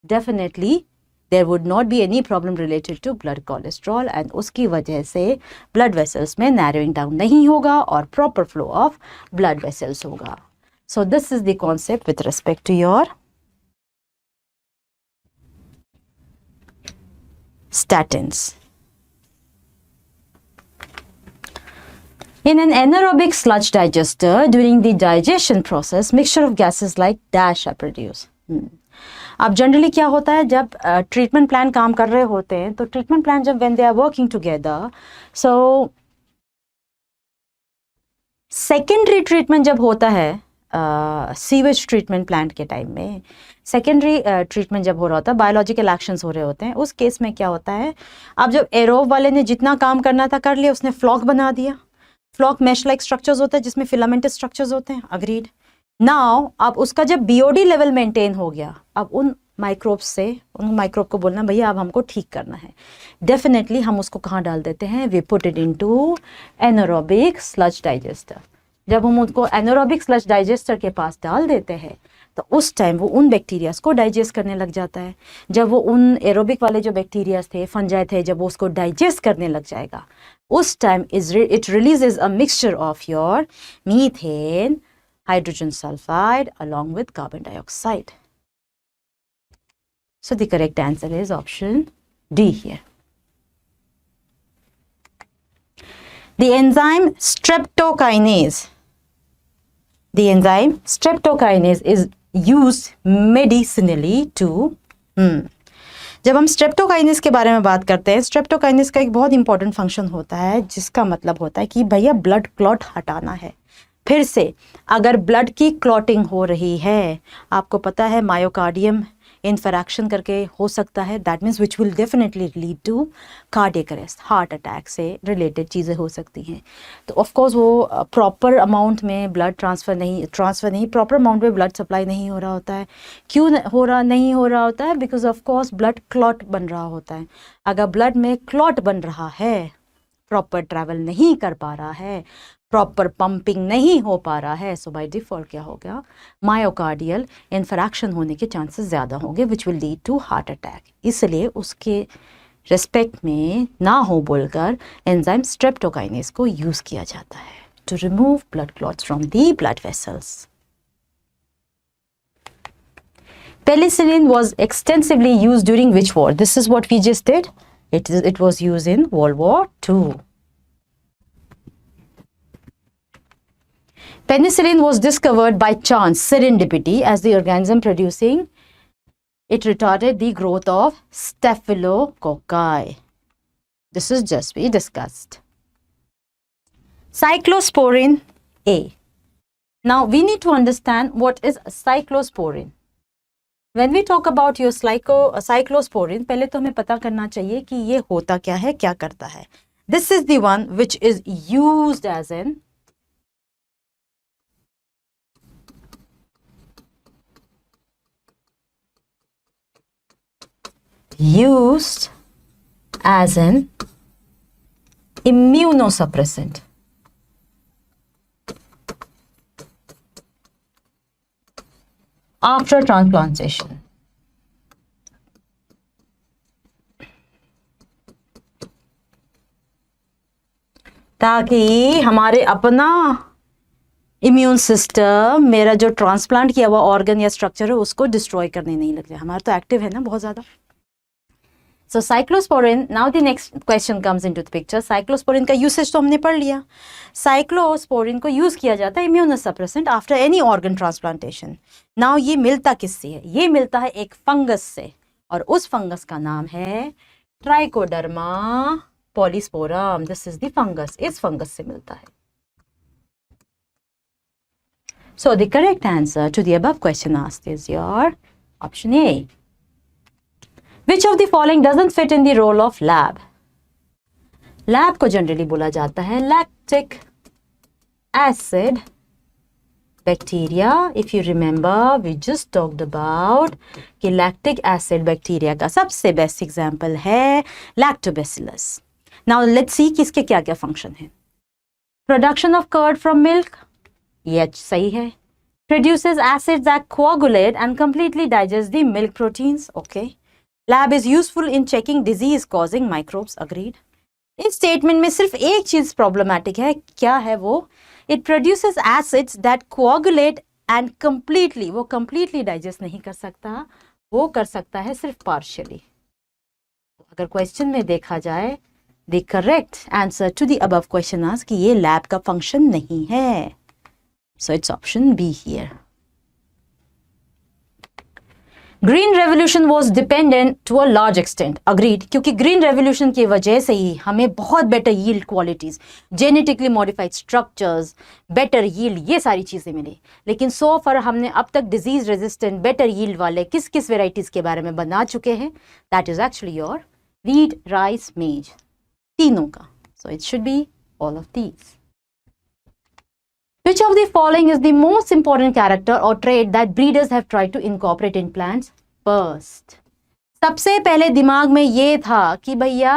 definitely there would not be any problem related to blood cholesterol, and उसकी वजह से blood vessels में narrowing down नहीं होगा और proper flow of blood vessels होगा. So this is the concept with respect to your statins. In an anaerobic sludge digester, during the digestion process, mixture of gases like dash are produced. अब generally क्या होता है, जब treatment plan काम कर रहे होते हैं, तो ट्रीटमेंट प्लान जब when they are working together, so secondary treatment जब होता है सीवेज ट्रीटमेंट प्लांट के टाइम में, सेकेंडरी ट्रीटमेंट जब हो रहा होता है, बायोलॉजिकल एक्शंस हो रहे होते हैं, उस केस में क्या होता है, अब जब एरोब वाले ने जितना काम करना था कर लिया, उसने फ्लॉक बना दिया. फ्लॉक मैश लाइक स्ट्रक्चर्स होते हैं जिसमें फिलामेंटस स्ट्रक्चर्स होते हैं. अग्रीड. नाउ अब उसका जब बीओडी लेवल मेंटेन हो गया, अब उन माइक्रोब को बोलना भैया अब हमको ठीक करना है. डेफिनेटली हम उसको कहाँ डाल देते हैं? We put it into anaerobic sludge digester. जब हम उसको एनारोबिक स्लज डाइजेस्टर के पास डाल देते हैं तो उस टाइम वो उन बैक्टीरियाज को डाइजेस्ट करने लग जाता है. जब वो उन एरोबिक वाले जो बैक्टीरियाज थे, फंजाई थे, जब वो उसको डाइजेस्ट करने लग जाएगा, उस time it releases a mixture of your methane, hydrogen sulfide along with carbon dioxide. So the correct answer is option D here. The enzyme streptokinase. The enzyme streptokinase is used medicinally to जब हम streptokinase के बारे में बात करते हैं, streptokinase का एक बहुत इंपॉर्टेंट फंक्शन होता है जिसका मतलब होता है कि भैया ब्लड क्लॉट हटाना है. फिर से अगर ब्लड की क्लॉटिंग हो रही है, आपको पता है मायोकार्डियम इंफरैक्शन करके हो सकता है, that means which will definitely lead to cardiac arrest, heart attack से रिलेटेड चीज़ें हो सकती हैं. तो ऑफ कोर्स वो प्रॉपर अमाउंट में ब्लड ट्रांसफ़र नहीं प्रॉपर अमाउंट में ब्लड सप्लाई नहीं हो रहा होता है. क्यों नहीं हो रहा होता है? Because of course blood clot बन रहा होता है. अगर ब्लड में क्लॉट बन रहा है, प्रॉपर ट्रैवल नहीं कर पा रहा है, प्रॉपर पंपिंग नहीं हो पा रहा है, सो बाय डिफॉल्ट क्या होगा? मायोकार्डियल इंफरैक्शन होने के चांसेस ज़्यादा होंगे which will lead to heart attack. इसलिए उसके रेस्पेक्ट में ना हो बोलकर एंजाइम स्ट्रेप्टोकाइनेज को यूज किया जाता है to remove blood clots from the blood vessels. Penicillin was extensively used during which war? This is what we just did. It was used in World War II. Penicillin was discovered by chance, serendipity, as the organism producing it retarded the growth of staphylococci. This is just we discussed. Cyclosporin A. Now we need to understand what is cyclosporin. When we talk about your cyclosporin, पहले तो हमें पता करना चाहिए कि ये होता क्या है, क्या करता है. This is the one which is used as an immunosuppressant. After transplantation. ताकि हमारे अपना इम्यून सिस्टम मेरा जो ट्रांसप्लांट किया हुआ ऑर्गन या स्ट्रक्चर है उसको डिस्ट्रॉय करने नहीं लग जाए. हमारा तो एक्टिव है ना बहुत ज़्यादा. So cyclosporin, now the next question comes into the picture. Cyclosporin का यूसेज तो हमने पढ़ लिया. साइक्लोस्पोरिन को यूज किया जाता है immunosuppressant after any organ transplantation. Now ये मिलता किससे है? ये मिलता है एक फंगस से, और उस फंगस का नाम है trichoderma polysporum. This is the fungus. इस फंगस से मिलता है. So the correct answer to the above question asked is your option A. Which of the following doesn't fit in the role of lab? Lab को generally बोला जाता है lactic acid bacteria. If you remember we just talked about कि lactic acid bacteria का सबसे best example है lactobacillus. Now let's see कि इसके क्या क्या फंक्शन है. Production of curd from milk, ये सही है. Produces acids that coagulate and completely digest the milk proteins. Okay. Lab is useful in checking disease causing microbes. Agreed. इस स्टेटमेंट में सिर्फ एक चीज प्रॉब्लमैटिक है. क्या है वो? It produces acids that coagulate and completely, वो कंप्लीटली डाइजेस्ट नहीं कर सकता, वो कर सकता है सिर्फ पार्शियली. अगर क्वेश्चन में देखा जाए the correct answer to the above question asked कि ये लैब का फंक्शन नहीं है. So it's option B here. Green revolution was dependent to a large extent. Agreed. क्योंकि ग्रीन रेवोल्यूशन की वजह से ही हमें बहुत better yield qualities, genetically modified structures, better yield, ये सारी चीज़ें मिली. लेकिन सो फar हमने अब तक डिजीज रेजिस्टेंट बेटर यील्ड वाले किस किस वेराइटीज़ के बारे में बना चुके हैं? That is actually your wheat, rice, मेज, तीनों का. So it should be all of these. Which of the following is the most important character or trait that breeders have tried to incorporate in plants? First, सबसे पहले दिमाग में ये था कि भैया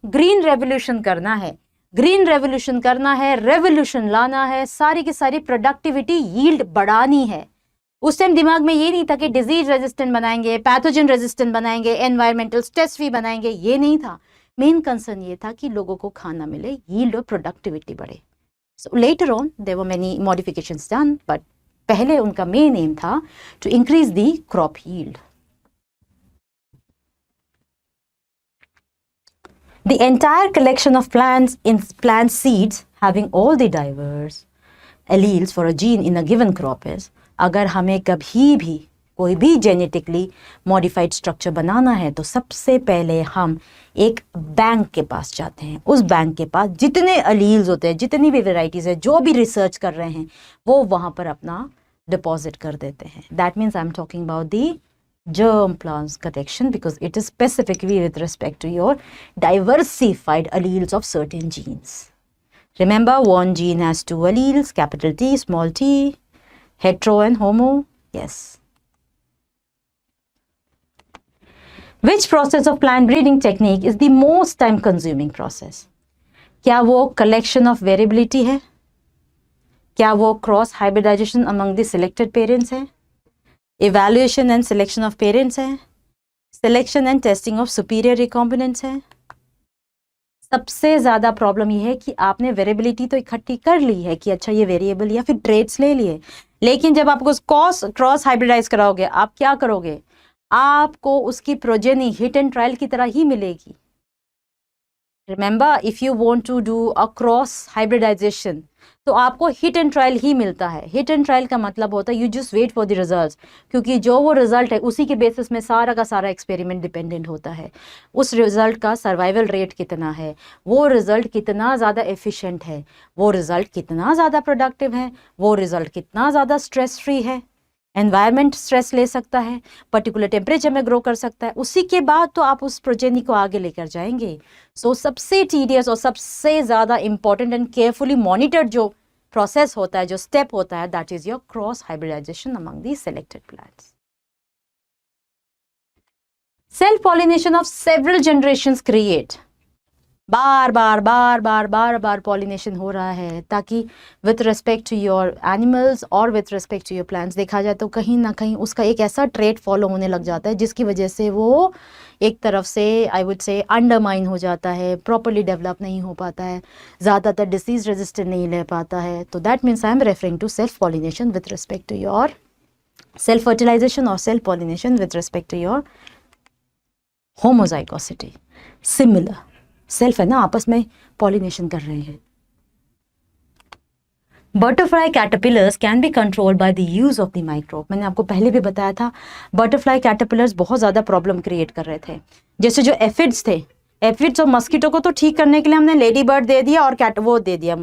ग्रीन रेवोल्यूशन करना है, ग्रीन रेवोल्यूशन करना है, रेवोल्यूशन लाना है, सारी की सारी प्रोडक्टिविटी यील्ड बढ़ानी है. उस टाइम दिमाग में ये नहीं था कि डिजीज रेजिस्टेंट बनाएंगे, पैथोजन रेजिस्टेंट बनाएंगे, एनवायरमेंटल स्ट्रेस फ्री बनाएंगे, ये नहीं था. मेन कंसर्न ये था कि लोगों को खाना मिले, यील्ड और प्रोडक्टिविटी बढ़े. So later on there were many modifications done, but पहले उनका main aim था to increase the crop yield. The entire collection of plants in plant seeds having all the diverse alleles for a gene in a given crop is, अगर हमें कभी भी कोई भी genetically modified structure बनाना है तो सबसे पहले हम एक बैंक के पास जाते हैं. उस बैंक के पास जितने अलील्स होते हैं, जितनी भी वेराइटीज़ है, जो भी रिसर्च कर रहे हैं, वो वहाँ पर अपना डिपॉजिट कर देते हैं. That means I am talking about the germ plants collection because it is specifically with respect to your diversified alleles of certain genes. Remember, one gene has two alleles, capital T, small t, hetero and homo. Yes. Which process of plant breeding technique is the most time consuming process? क्या वो collection of variability है? क्या वो cross hybridization among the selected parents है? Evaluation and selection of parents है? Selection and testing of superior recombinants है। सबसे ज़्यादा प्रॉब्लम ये है कि आपने वेरिएबिलिटी तो इकट्ठी कर ली है कि अच्छा ये वेरिएबल या फिर ट्रेड्स ले लिए, लेकिन जब आपको क्रॉस हाइब्रिडाइज कराओगे आप क्या करोगे, आपको उसकी प्रोजेनी हिट एंड ट्रायल की तरह ही मिलेगी। Remember, if you want to do a cross hybridization तो आपको हिट एंड ट्रायल ही मिलता है। हिट एंड ट्रायल का मतलब होता है you just wait for the results, क्योंकि जो वो रिजल्ट है उसी के बेसिस में सारा का सारा एक्सपेरिमेंट डिपेंडेंट होता है। उस रिजल्ट का सर्वाइवल रेट कितना है, वो रिजल्ट कितना ज़्यादा एफिशिएंट है, वो रिजल्ट कितना ज़्यादा प्रोडक्टिव है, वो रिजल्ट कितना ज़्यादा स्ट्रेस फ्री है, एनवायरनमेंट स्ट्रेस ले सकता है, पर्टिकुलर टेम्परेचर में ग्रो कर सकता है, उसी के बाद तो आप उस प्रोजेनी को आगे लेकर जाएंगे। सो सबसे टीडियस और सबसे ज़्यादा इंपॉर्टेंट एंड केयरफुली मॉनिटर्ड जो प्रोसेस होता है, जो स्टेप होता है, that is your cross hybridization among the selected plants. Self pollination of several generations create, बार बार पॉलिनेशन हो रहा है, ताकि with respect to your animals और with respect to your plants देखा जाए तो कहीं ना कहीं उसका एक ऐसा ट्रेट फॉलो होने लग जाता है जिसकी वजह से वो एक तरफ से आई वुड से अंडरमाइन हो जाता है, प्रॉपरली डेवलप नहीं हो पाता है, ज़्यादातर डिसीज रेजिस्टेंट नहीं ले पाता है। तो that means I am referring to self pollination with respect to your self fertilization और self pollination with respect to your homozygosity. Similar self है ना, आपस में पॉलिनेशन कर रहे हैं। Butterfly caterpillars can be controlled by the use of the microbe. मैंने आपको पहले भी बताया था बटरफ्लाई कैटरपिलर्स बहुत ज़्यादा प्रॉब्लम क्रिएट कर रहे थे। जैसे जो एफिड्स थे, एफिड्स और मस्कीटो को तो ठीक करने के लिए हमने लेडी बर्ड दे दिया और वो दे दिया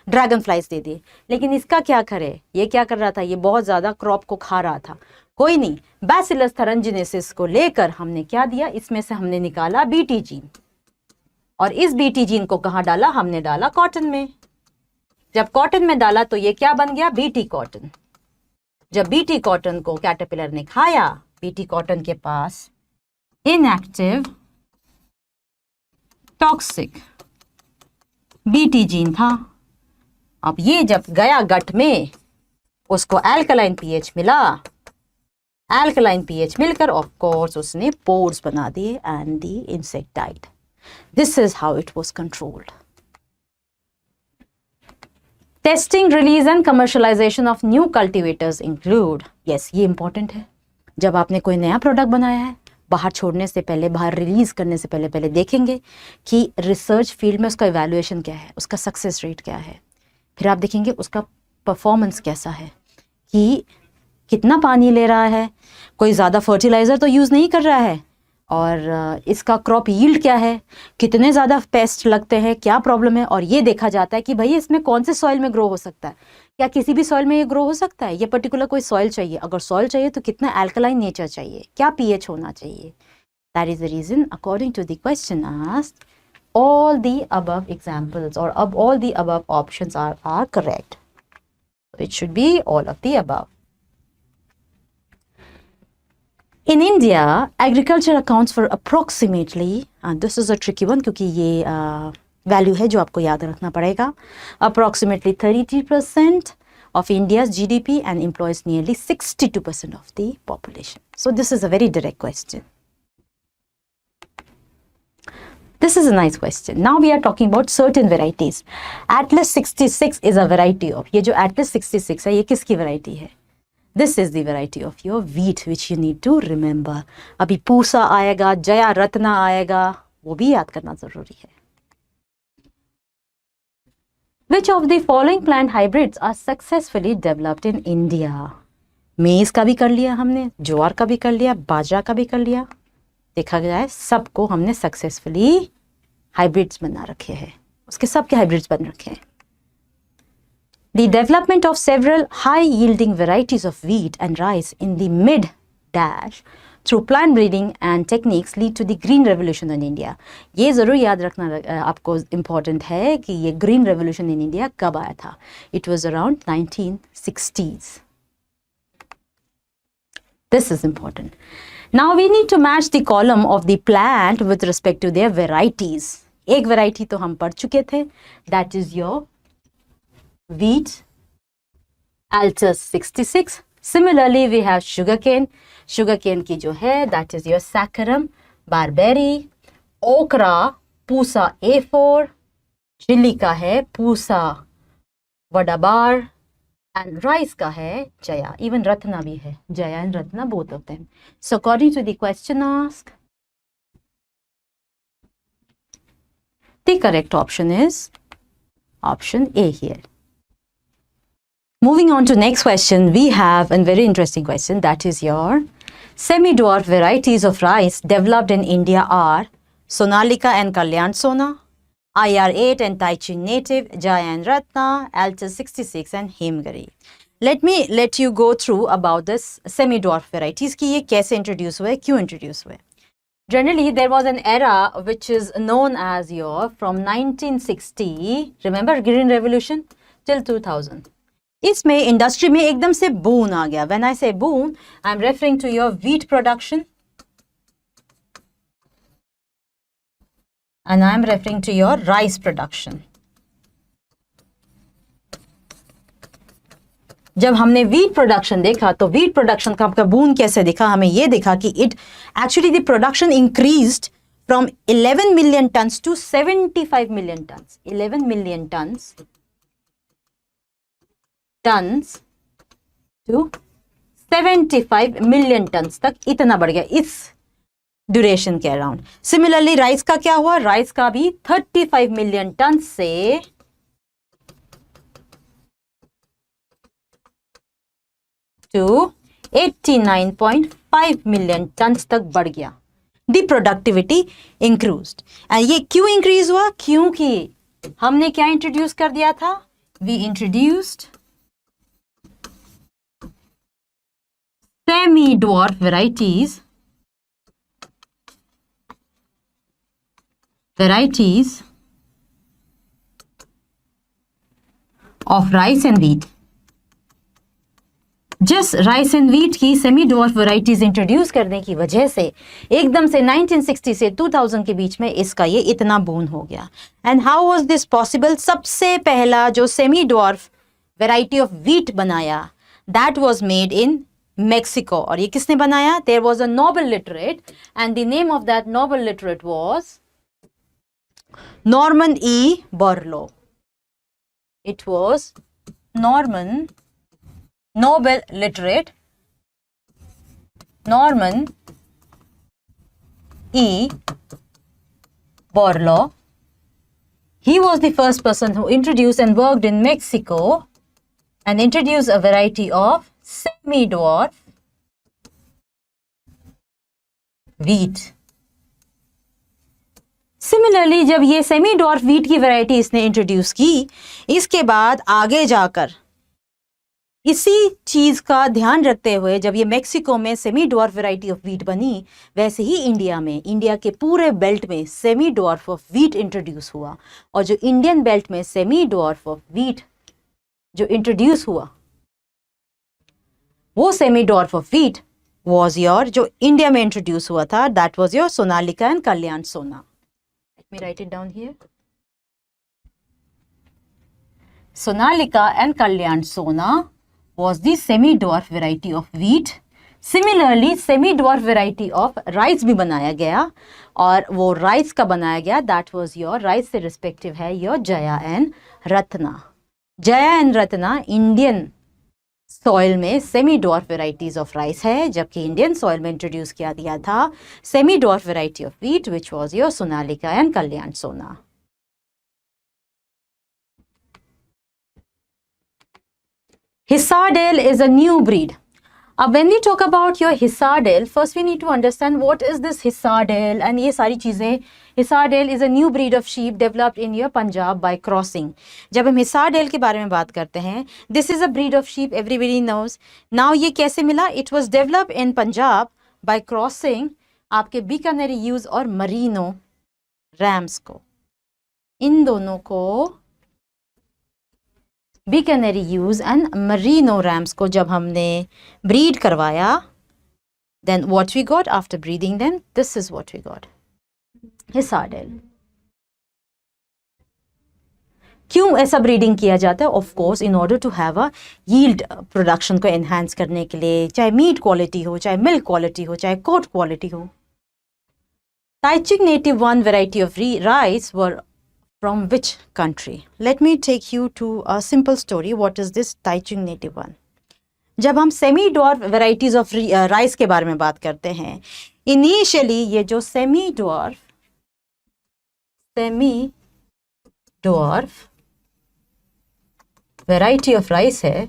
ड्रैगन फ्लाइज दे दिए, लेकिन इसका क्या करे, ये क्या कर रहा था, ये बहुत ज़्यादा क्रॉप को खा रहा था। कोई नहीं, बैसिलस थरंजिनेसिस को लेकर हमने क्या दिया, इसमें से हमने निकाला बीटी जीन, और इस बीटी जीन को कहाँ डाला, हमने डाला कॉटन में। जब कॉटन में डाला तो ये क्या बन गया, बीटी कॉटन। जब बीटी कॉटन को कैटरपिलर ने खाया, बीटी कॉटन के पास इनएक्टिव टॉक्सिक बीटी जीन था। अब ये जब गया गट में, उसको एल्कलाइन पीएच मिला, एल्कलाइन पीएच मिलकर ऑफ कोर्स उसने पोर्स बना दिए and the insect died. This is how it was controlled. Testing, release and commercialisation of new cultivators include, yes ये इंपॉर्टेंट है। जब आपने कोई नया प्रोडक्ट बनाया है, बाहर छोड़ने से पहले, बाहर रिलीज करने से पहले देखेंगे कि रिसर्च फील्ड में उसका इवैल्यूएशन क्या है, उसका सक्सेस रेट क्या है। फिर आप देखेंगे उसका परफॉर्मेंस कैसा है, कि कितना पानी ले रहा है, कोई ज़्यादा फर्टिलाइज़र तो यूज़ नहीं कर रहा है, और इसका क्रॉप यील्ड क्या है, कितने ज़्यादा पेस्ट लगते हैं, क्या प्रॉब्लम है। और ये देखा जाता है कि भाई इसमें कौन से सॉइल में ग्रो हो सकता है, क्या किसी भी सॉइल में ये ग्रो हो सकता है, ये पर्टिकुलर कोई सॉइल चाहिए, अगर सॉइल चाहिए तो कितना एल्कलाइन नेचर चाहिए, क्या पीएच होना चाहिए। That is the reason according to the question asked all the above examples or all the above options are correct. It should be all of the above. In India, agriculture accounts for approximately, and this is a tricky one क्योंकि ये value है जो आपको याद रखना पड़ेगा, approximately 33% of India's GDP and employs nearly 62% of the population. So this is a very direct question. This is a nice question. Now we are talking about certain varieties. Atlas 66 is a variety of, ये जो Atlas 66 है ये किसकी variety है? This is the variety of your wheat which you need to remember. अभी पूसा आएगा, जया रत्ना आएगा, वो भी याद करना जरूरी है। Which of the following plant hybrids are successfully developed in India? मेज का भी कर लिया हमने, ज्वार का भी कर लिया, बाजरा का भी कर लिया। देखा जाए सबको हमने सक्सेसफुली हाइब्रिड्स बना रखे हैं, उसके सबके हाइब्रिड्स बन रखे हैं। The development of several high-yielding varieties of wheat and rice in the mid-dash through plant breeding and techniques lead to the green revolution in India. ये ज़रूर याद रखना आपको important है कि ये green revolution in India कब आया था। It was around 1960s. This is important. Now we need to match the column of the plant with respect to their varieties. एक variety तो हम पढ़ चुके थे, that is your wheat, Altus 66. Similarly, we have sugarcane. Sugar cane की जो है that is your Saccharum barberi, okra Pusa A4, chilli का है पूसा वडाबार, एंड राइस का है जया, इवन रत्ना भी है, Jaya and Ratna both of them. So according to the question ask, the correct option is option A here. Moving on to next question, we have a very interesting question, that is your semi-dwarf varieties of rice developed in India are Sonalika and Kalyan Sona, IR8 and Taichin Native, Jaya and Ratna, Altus 66 and Himgari. Let you go through about this semi-dwarf varieties कि ये कैसे introduce हुए, क्यों introduce हुए. Generally, there was an era which is known as your from 1960, remember Green Revolution, till 2000. इसमें industry में एकदम से boom आ गया. When I say boom, I am referring to your wheat production and I am referring to your rice production. जब हमने wheat production देखा तो wheat production का आपका बून कैसे दिखा, हमें ये दिखा कि it actually the production increased from 11 million tons to 75 million tons. 11 million tons to 75 million tons तक इतना बढ़ गया इस ड्यूरेशन के अराउंड. सिमिलरली राइस का क्या हुआ, राइस का भी 35 मिलियन टन से to 89.5 मिलियन टन्स तक बढ़ गया. The productivity increased. ये क्यों इंक्रीज हुआ, क्योंकि हमने क्या इंट्रोड्यूस कर दिया था, we introduced semi dwarf varieties of rice and wheat. जिस राइस एंड व्हीट की सेमी ड्वार्फ वैरायटीज इंट्रोड्यूस करने की वजह से एकदम से 1960 से 2000 के बीच में इसका ये इतना बून हो गया. And how was this possible, सबसे पहला जो semi dwarf variety of wheat बनाया that was made in Mexico. और ये किसने बनाया, there was a Nobel literate and the name of that Nobel literate was Norman E Borlaug. It was Norman Nobel literate Norman E. Borlaug. He was the first person who introduced and worked in Mexico and introduced a variety of semi-dwarf wheat. Similarly, जब ये semi-dwarf wheat की variety इसने introduce की, इसके बाद आगे जाकर इसी चीज का ध्यान रखते हुए जब ये मेक्सिको में semi dwarf variety of wheat बनी, वैसे ही इंडिया में, इंडिया के पूरे बेल्ट में semi dwarf of wheat introduce हुआ. और जो इंडियन बेल्ट में सेमी ड्वार्फ ऑफ व्हीट जो इंट्रोड्यूस हुआ, वो semi dwarf of wheat was your, जो इंडिया में इंट्रोड्यूस हुआ था, that was your Sonalika and Kalyan Sona. Let me write it down here. Sonalika and Kalyan Sona was the semi-dwarf variety of wheat. Similarly, semi-dwarf variety of rice भी बनाया गया, और वो rice का बनाया गया that was your rice से respective है your Jaya and Ratna. Jaya and Ratna Indian soil में semi-dwarf varieties of rice है, जबकि Indian soil में introduce किया दिया था semi-dwarf variety of wheat which was your Sonalika and Kalyan Sona. Hisar Dale is a new breed. When we talk about your Hisar Dale, first we need to understand what is this Hisar Dale and ये सारी चीज़ें. Hisar Dale is a new breed of sheep developed in your Punjab by crossing. जब हम Hisar Dale के बारे में बात करते हैं, this is a breed of sheep everybody knows. Now ये कैसे मिला? It was developed in Punjab by crossing आपके बीकानेरी यूज और मरीनो रैम्स को. इन दोनों को बीकानेरी यूज एंड मरीनो रैम्स को जब हमने ब्रीड करवाया, then what we got after breeding them, this is what we got, Hisar Dale. क्यों ऐसा ब्रीडिंग किया जाता है? Of course in order to have a yield, production को एनहांस करने के लिए, चाहे मीट क्वालिटी हो, चाहे मिल्क क्वालिटी हो, चाहे कोट क्वालिटी हो. Taichung native one variety of rice were from which country? Let me take you to a simple story. What is this Taichung native one? जब हम semi dwarf varieties of rice के बारे में बात करते हैं, initially ये जो semi dwarf variety of rice है,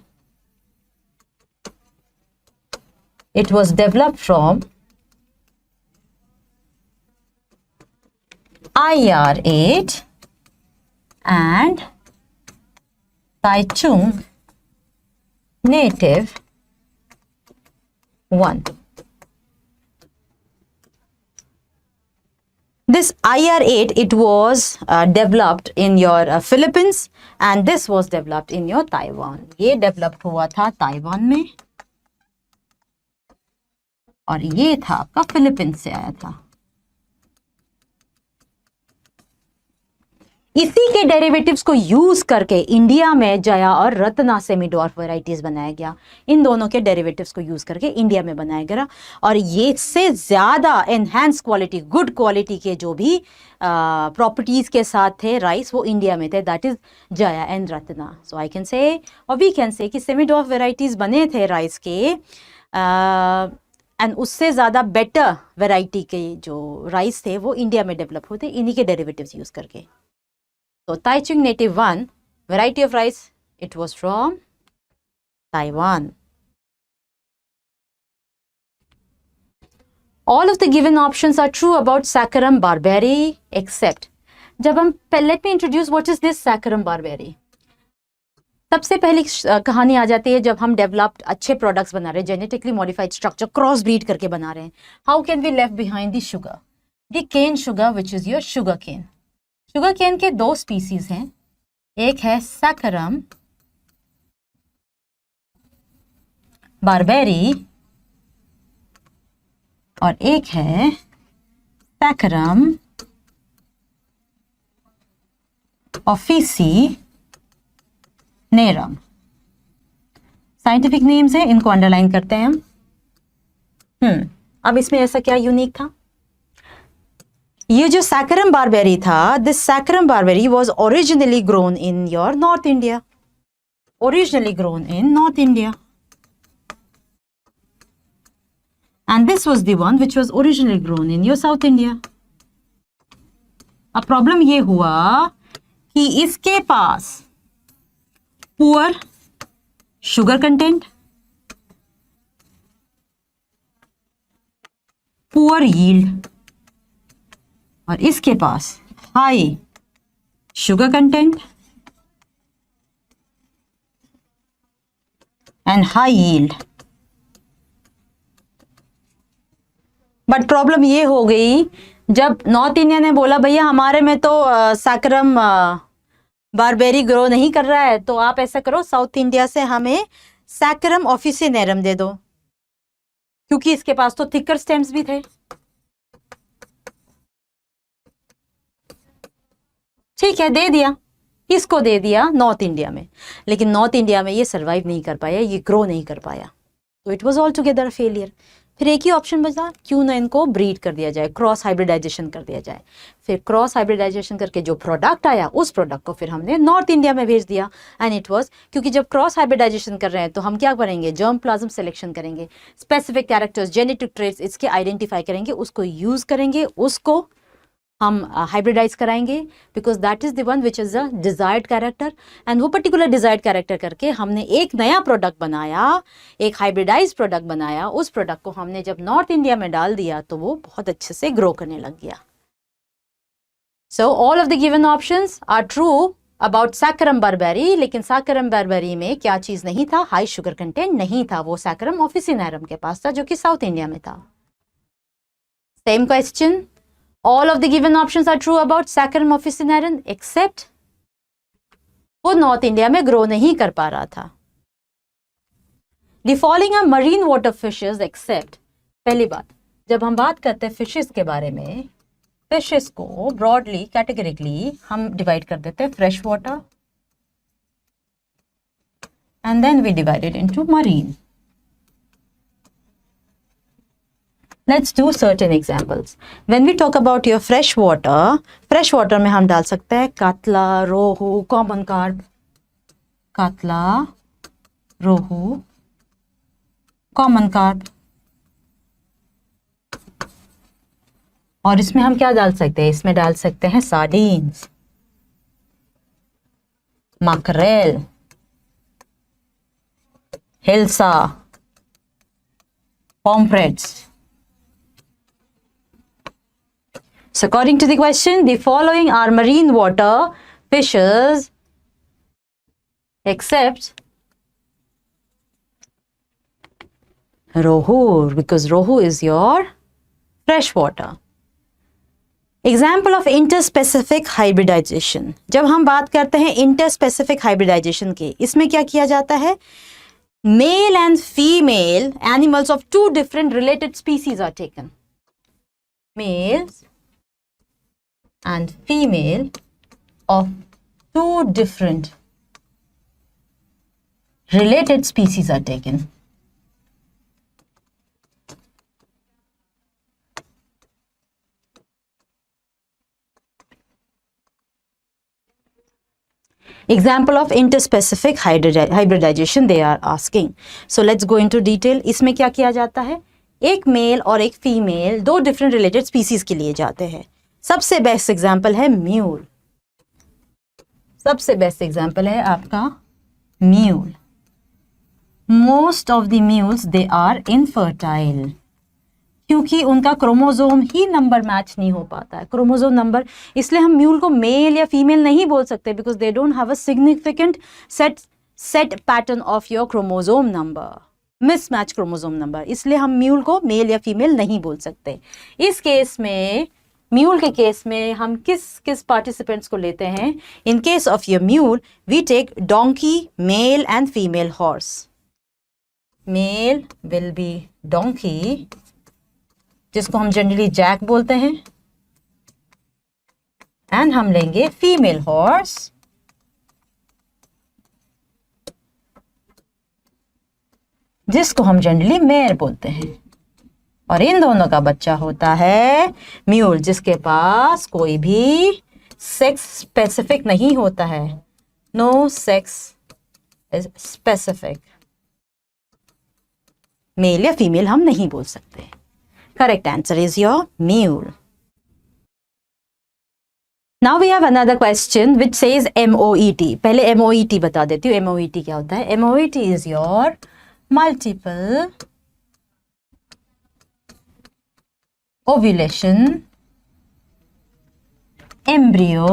it was developed from IR8 and Taichung native 1. This IR8, it was developed in your Philippines and this was developed in your Taiwan. ये developed हुआ था ताइवान में और ये था आपका फिलीपींस से आया था. इसी के डेरिवेटिव्स को यूज करके इंडिया में जया और रत्ना सेमी डॉर्फ वैरायटीज बनाया गया. इन दोनों के डेरिवेटिव्स को यूज करके इंडिया में बनाया गया और ये से ज्यादा एनहांस क्वालिटी, गुड क्वालिटी के जो भी प्रॉपर्टीज के साथ थे राइस, वो इंडिया में थे. That is Jaya and Ratna. So I can say और वी कैन से कि सेमी डॉर्फ वैरायटीज बने थे राइस के एंड उससे ज़्यादा बेटर वैरायटी के जो राइस थे वो इंडिया में डेवलप होते इन्हीं के डेरिवेटिव्स यूज करके. So Taichung native 1 variety of rice, it was from Taiwan. All of the given options are true about Saccharum barberry except. जब हम let me introduce what is this Saccharum barberry. सबसे पहली कहानी आ जाती है जब हम डेवलप्ड अच्छे प्रोडक्ट्स बना रहे हैं, genetically modified structure cross breed करके बना रहे हैं. How can we left behind the sugar, the cane sugar which is your sugar cane. Sugar cane के दो स्पीसीज हैं, एक है सैकरम बारबेरी और एक है सैकरम ऑफिसिनेरम. साइंटिफिक नेम्स है, इनको अंडरलाइन करते हैं हम. अब इसमें ऐसा क्या यूनिक था? ये जो सैकरम बारबेरी था, this Saccharum barberi was originally grown in your north India. Originally grown in north India. And this was the one which was originally grown in your South India. अब problem ये हुआ कि इसके पास poor sugar content, poor yield, और इसके पास high sugar content and high yield. But problem ये हो गई जब नॉर्थ इंडिया ने बोला भैया हमारे में तो सैकरम बारबेरी ग्रो नहीं कर रहा है, तो आप ऐसा करो साउथ इंडिया से हमें सैकरम ऑफिसिनेरम दे दो, क्योंकि इसके पास तो थिकर स्टेम्स भी थे. ठीक है, दे दिया, इसको दे दिया नॉर्थ इंडिया में, लेकिन नॉर्थ इंडिया में ये सर्वाइव नहीं कर पाया, ये ग्रो नहीं कर पाया, तो it was all together failure. फिर एक ही ऑप्शन बचा, क्यों ना इनको ब्रीड कर दिया जाए, क्रॉस हाइब्रिडाइजेशन कर दिया जाए. फिर क्रॉस हाइब्रिडाइजेशन करके जो प्रोडक्ट आया उस प्रोडक्ट को फिर हमने नॉर्थ इंडिया में भेज दिया. एंड इट वाज, क्योंकि जब क्रॉस हाइब्रिडाइजेशन कर रहे हैं तो हम क्या करेंगे, जर्म प्लाज्म सिलेक्शन करेंगे, स्पेसिफिक कैरेक्टर्स, जेनेटिक ट्रेट्स इसके आइडेंटिफाई करेंगे, उसको यूज करेंगे, उसको हम हाइब्रिडाइज कराएंगे, because that is the one which is a desired character. And वो पर्टिकुलर डिजायर्ड कैरेक्टर करके हमने एक नया प्रोडक्ट बनाया, एक हाइब्रिडाइज प्रोडक्ट बनाया. उस प्रोडक्ट को हमने जब नॉर्थ इंडिया में डाल दिया तो वो बहुत अच्छे से ग्रो करने लग गया. So all of the given options are true about Saccharum barberi. लेकिन सैकरम बारबेरी में क्या चीज नहीं था, हाई शुगर कंटेंट नहीं था, वो सैकरम ऑफिसिनेरम के पास था जो कि साउथ इंडिया में था. Same question, all of the given options are true about Saccharum officinarum except वो नॉर्थ इंडिया में ग्रो नहीं कर पा रहा था. The following are marine water fishes except. पहली बात, जब हम बात करते हैं फिशेस के बारे में, फिशेस को ब्रॉडली कैटेगरिकली हम डिवाइड कर देते हैं fresh water, and then we divide it into marine. Let's do certain examples. When we talk about your fresh water में हम डाल सकते हैं कातला, रोहू, कॉमन कार्प, कातला, रोहू, कॉमन कार्प, और इसमें हम क्या डाल सकते हैं? इसमें डाल सकते हैं sardines, mackerel, hilsa, pomfrets. So according to the question, the following are marine water fishes except rohu, because rohu is your fresh water. Example of interspecific hybridization. जब हम बात करते हैं interspecific hybridization की, इसमें क्या किया जाता है? Male and female animals of two different related species are taken. Males and female of two different related species are taken. Example of interspecific hybridization they are asking. So let's go into detail. इसमें क्या किया जाता है? एक mail और एक female दो different related species के लिए जाते हैं. सबसे बेस्ट एग्जाम्पल है म्यूल. सबसे बेस्ट एग्जाम्पल है आपका mule. Most of the mules they are infertile, क्योंकि उनका क्रोमोजोम ही नंबर मैच नहीं हो पाता है. क्रोमोजोम नंबर, इसलिए हम म्यूल को मेल या फीमेल नहीं बोल सकते, because they don't have a significant set pattern of your chromosome number, mismatch chromosome number. इसलिए हम म्यूल को मेल या फीमेल नहीं बोल सकते. इस केस में, म्यूल के केस में हम किस पार्टिसिपेंट्स को लेते हैं? In case of your mule we take donkey, male and female horse. Male will be donkey, जिसको हम जनरली जैक बोलते हैं, एंड हम लेंगे फीमेल हॉर्स, जिसको हम जनरली मेयर बोलते हैं. और इन दोनों का बच्चा होता है म्यूल, जिसके पास कोई भी सेक्स स्पेसिफिक नहीं होता है. No sex specific. मेल या फीमेल हम नहीं बोल सकते. Correct answer is your mule. Now we have another question which says MOET. पहले MOET बता देती हूँ. MOET क्या होता है? MOET is your multiple ovulation embryo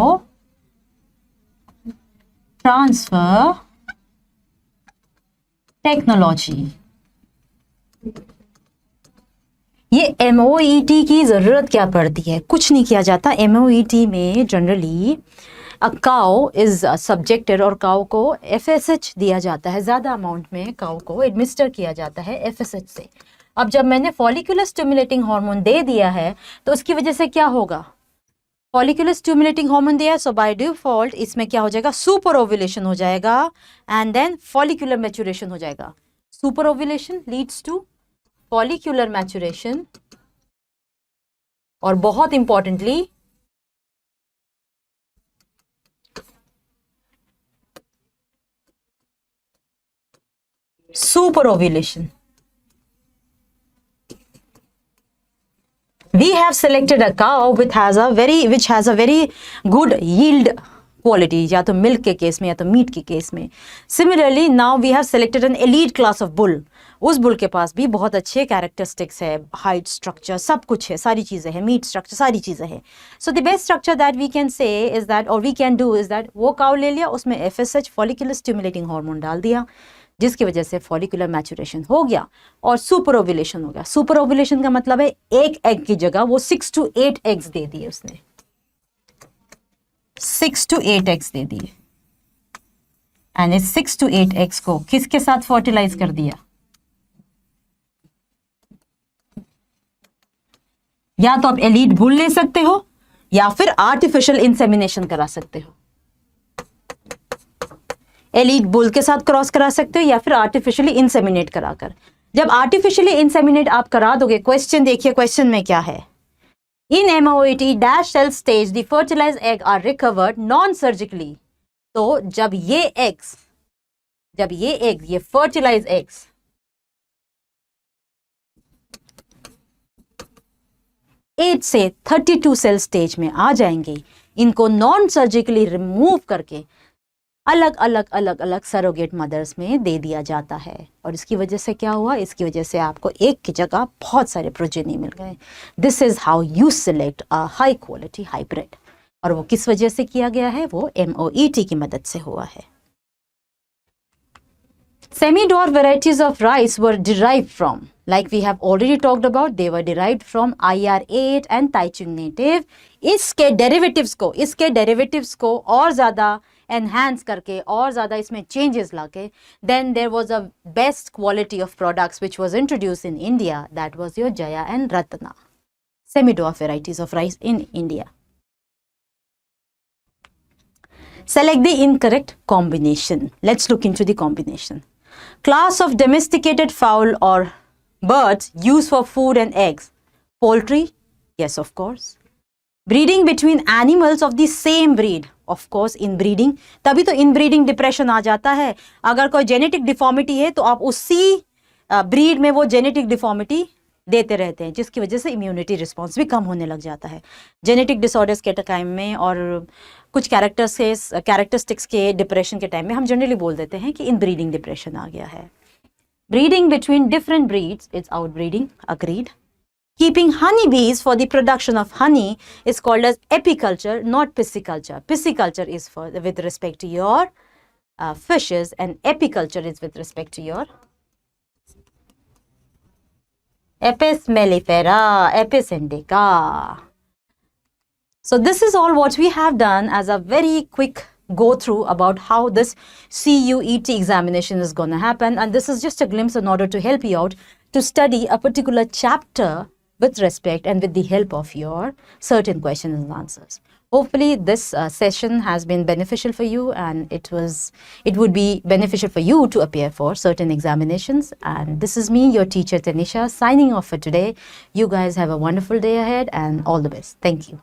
transfer technology. ये MOET की जरूरत क्या पड़ती है? कुछ नहीं किया जाता. MOET में generally a cow is subjected, और काउ को FSH दिया जाता है. ज्यादा अमाउंट में काउ को एडमिनिस्टर किया जाता है FSH से. अब जब मैंने फॉलिकुलर स्टिमुलेटिंग हार्मोन दे दिया है तो उसकी वजह से क्या होगा? फॉलिकुलर स्टिमुलेटिंग हार्मोन दिया, सो बाय डिफॉल्ट इसमें क्या हो जाएगा? सुपर ओव्यूलेशन हो जाएगा एंड देन फॉलिकुलर मैच्योरेशन हो जाएगा. Super ovulation leads to follicular maturation, और बहुत importantly super ovulation. We have selected a cow which has a very good yield quality, या तो मिल्क के केस में या तो मीट के केस में. Similarly, now we have selected an elite class of bull. उस बुल के पास भी बहुत अच्छे कैरेक्टरिस्टिक्स है, हाइट, स्ट्रक्चर, सब कुछ है, सारी चीज़ें हैं, मीट स्ट्रक्चर, सारी चीज़ें हैं. So the best structure that we can say is that, और we can do is that, वो काउ ले लिया, उसमें FSH फॉलिकुलर स्टिमुलेटिंग हार्मोन डाल दिया, जिसकी वजह से फॉलिकुलर मैच्योरेशन हो गया और सुपर ओव्यूलेशन हो गया. सुपर ओव्यूलेशन का मतलब है एक एग की जगह वो 6 to 8 एग्स दे दिए उसने. 6 to 8 एग्स दे दिए, एंड इस 6 to 8 एग्स को किसके साथ फर्टिलाइज कर दिया? या तो आप एलीट बुल ले सकते हो या फिर आर्टिफिशियल इंसेमिनेशन करा सकते हो. एलीट बुल के साथ क्रॉस करा सकते हो या फिर आर्टिफिशियली इंसेमिनेट कराकर। जब आर्टिफिशियली इंसेमिनेट आप करा दोगे, क्वेश्चन देखिए क्वेश्चन में क्या है, in MOET dash cell stage the fertilized egg are recovered non surgically. तो जब ये एग्स, ये फर्टिलाइज एग्स 8 से 32 सेल स्टेज में आ जाएंगे, इनको नॉन सर्जिकली रिमूव करके अलग अलग सरोगेट मदर्स में दे दिया जाता है। और इसकी वजह से क्या हुआ, इसकी वजह से आपको एक की जगह बहुत सारे प्रोजेनी मिल गए। This is how you select a high quality hybrid. और वो किस वजह से किया गया है, वो MOET की मदद से हुआ है। Semi-dwarf varieties of rice were derived from, like we have already talked about, they were derived from IR8 and Taichung native। इसके derivatives को और ज़्यादा enhance करके और ज़्यादा इसमें changes लाके, then there was a best quality of products which was introduced in India, that was your Jaya and Ratna, semi-dwarf varieties of rice in India। Select the incorrect combination. Let's look into the combination. Class of domesticated fowl or birds used for food and eggs. Poultry? Yes, of course. Breeding between animals of the same breed. Of course, inbreeding. तभी तो inbreeding depression आ जाता है। अगर कोई genetic deformity है तो आप उसी breed में वो genetic deformity देते रहते हैं, जिसकी वजह से इम्यूनिटी रिस्पॉन्स भी कम होने लग जाता है। जेनेटिक डिसऑर्डर्स के टाइम में और कुछ कैरेक्टरिस्टिक्स के डिप्रेशन के टाइम में हम जनरली बोल देते हैं कि इनब्रीडिंग डिप्रेशन आ गया है। Breeding between different breeds is outbreeding, agreed. Keeping honey bees for the production of honey is called as apiculture, not pisciculture. Pisciculture is with respect to your fishes, and apiculture is with respect to your Apis mellifera, Apis indica. So this is all what we have done as a very quick go through about how this CUET examination is going to happen, and this is just a glimpse in order to help you out to study a particular chapter with respect and with the help of your certain questions and answers. Hopefully this session has been beneficial for you, and it would be beneficial for you to appear for certain examinations. And this is me, your teacher Tanisha, signing off for today. You guys have a wonderful day ahead and all the best. Thank you.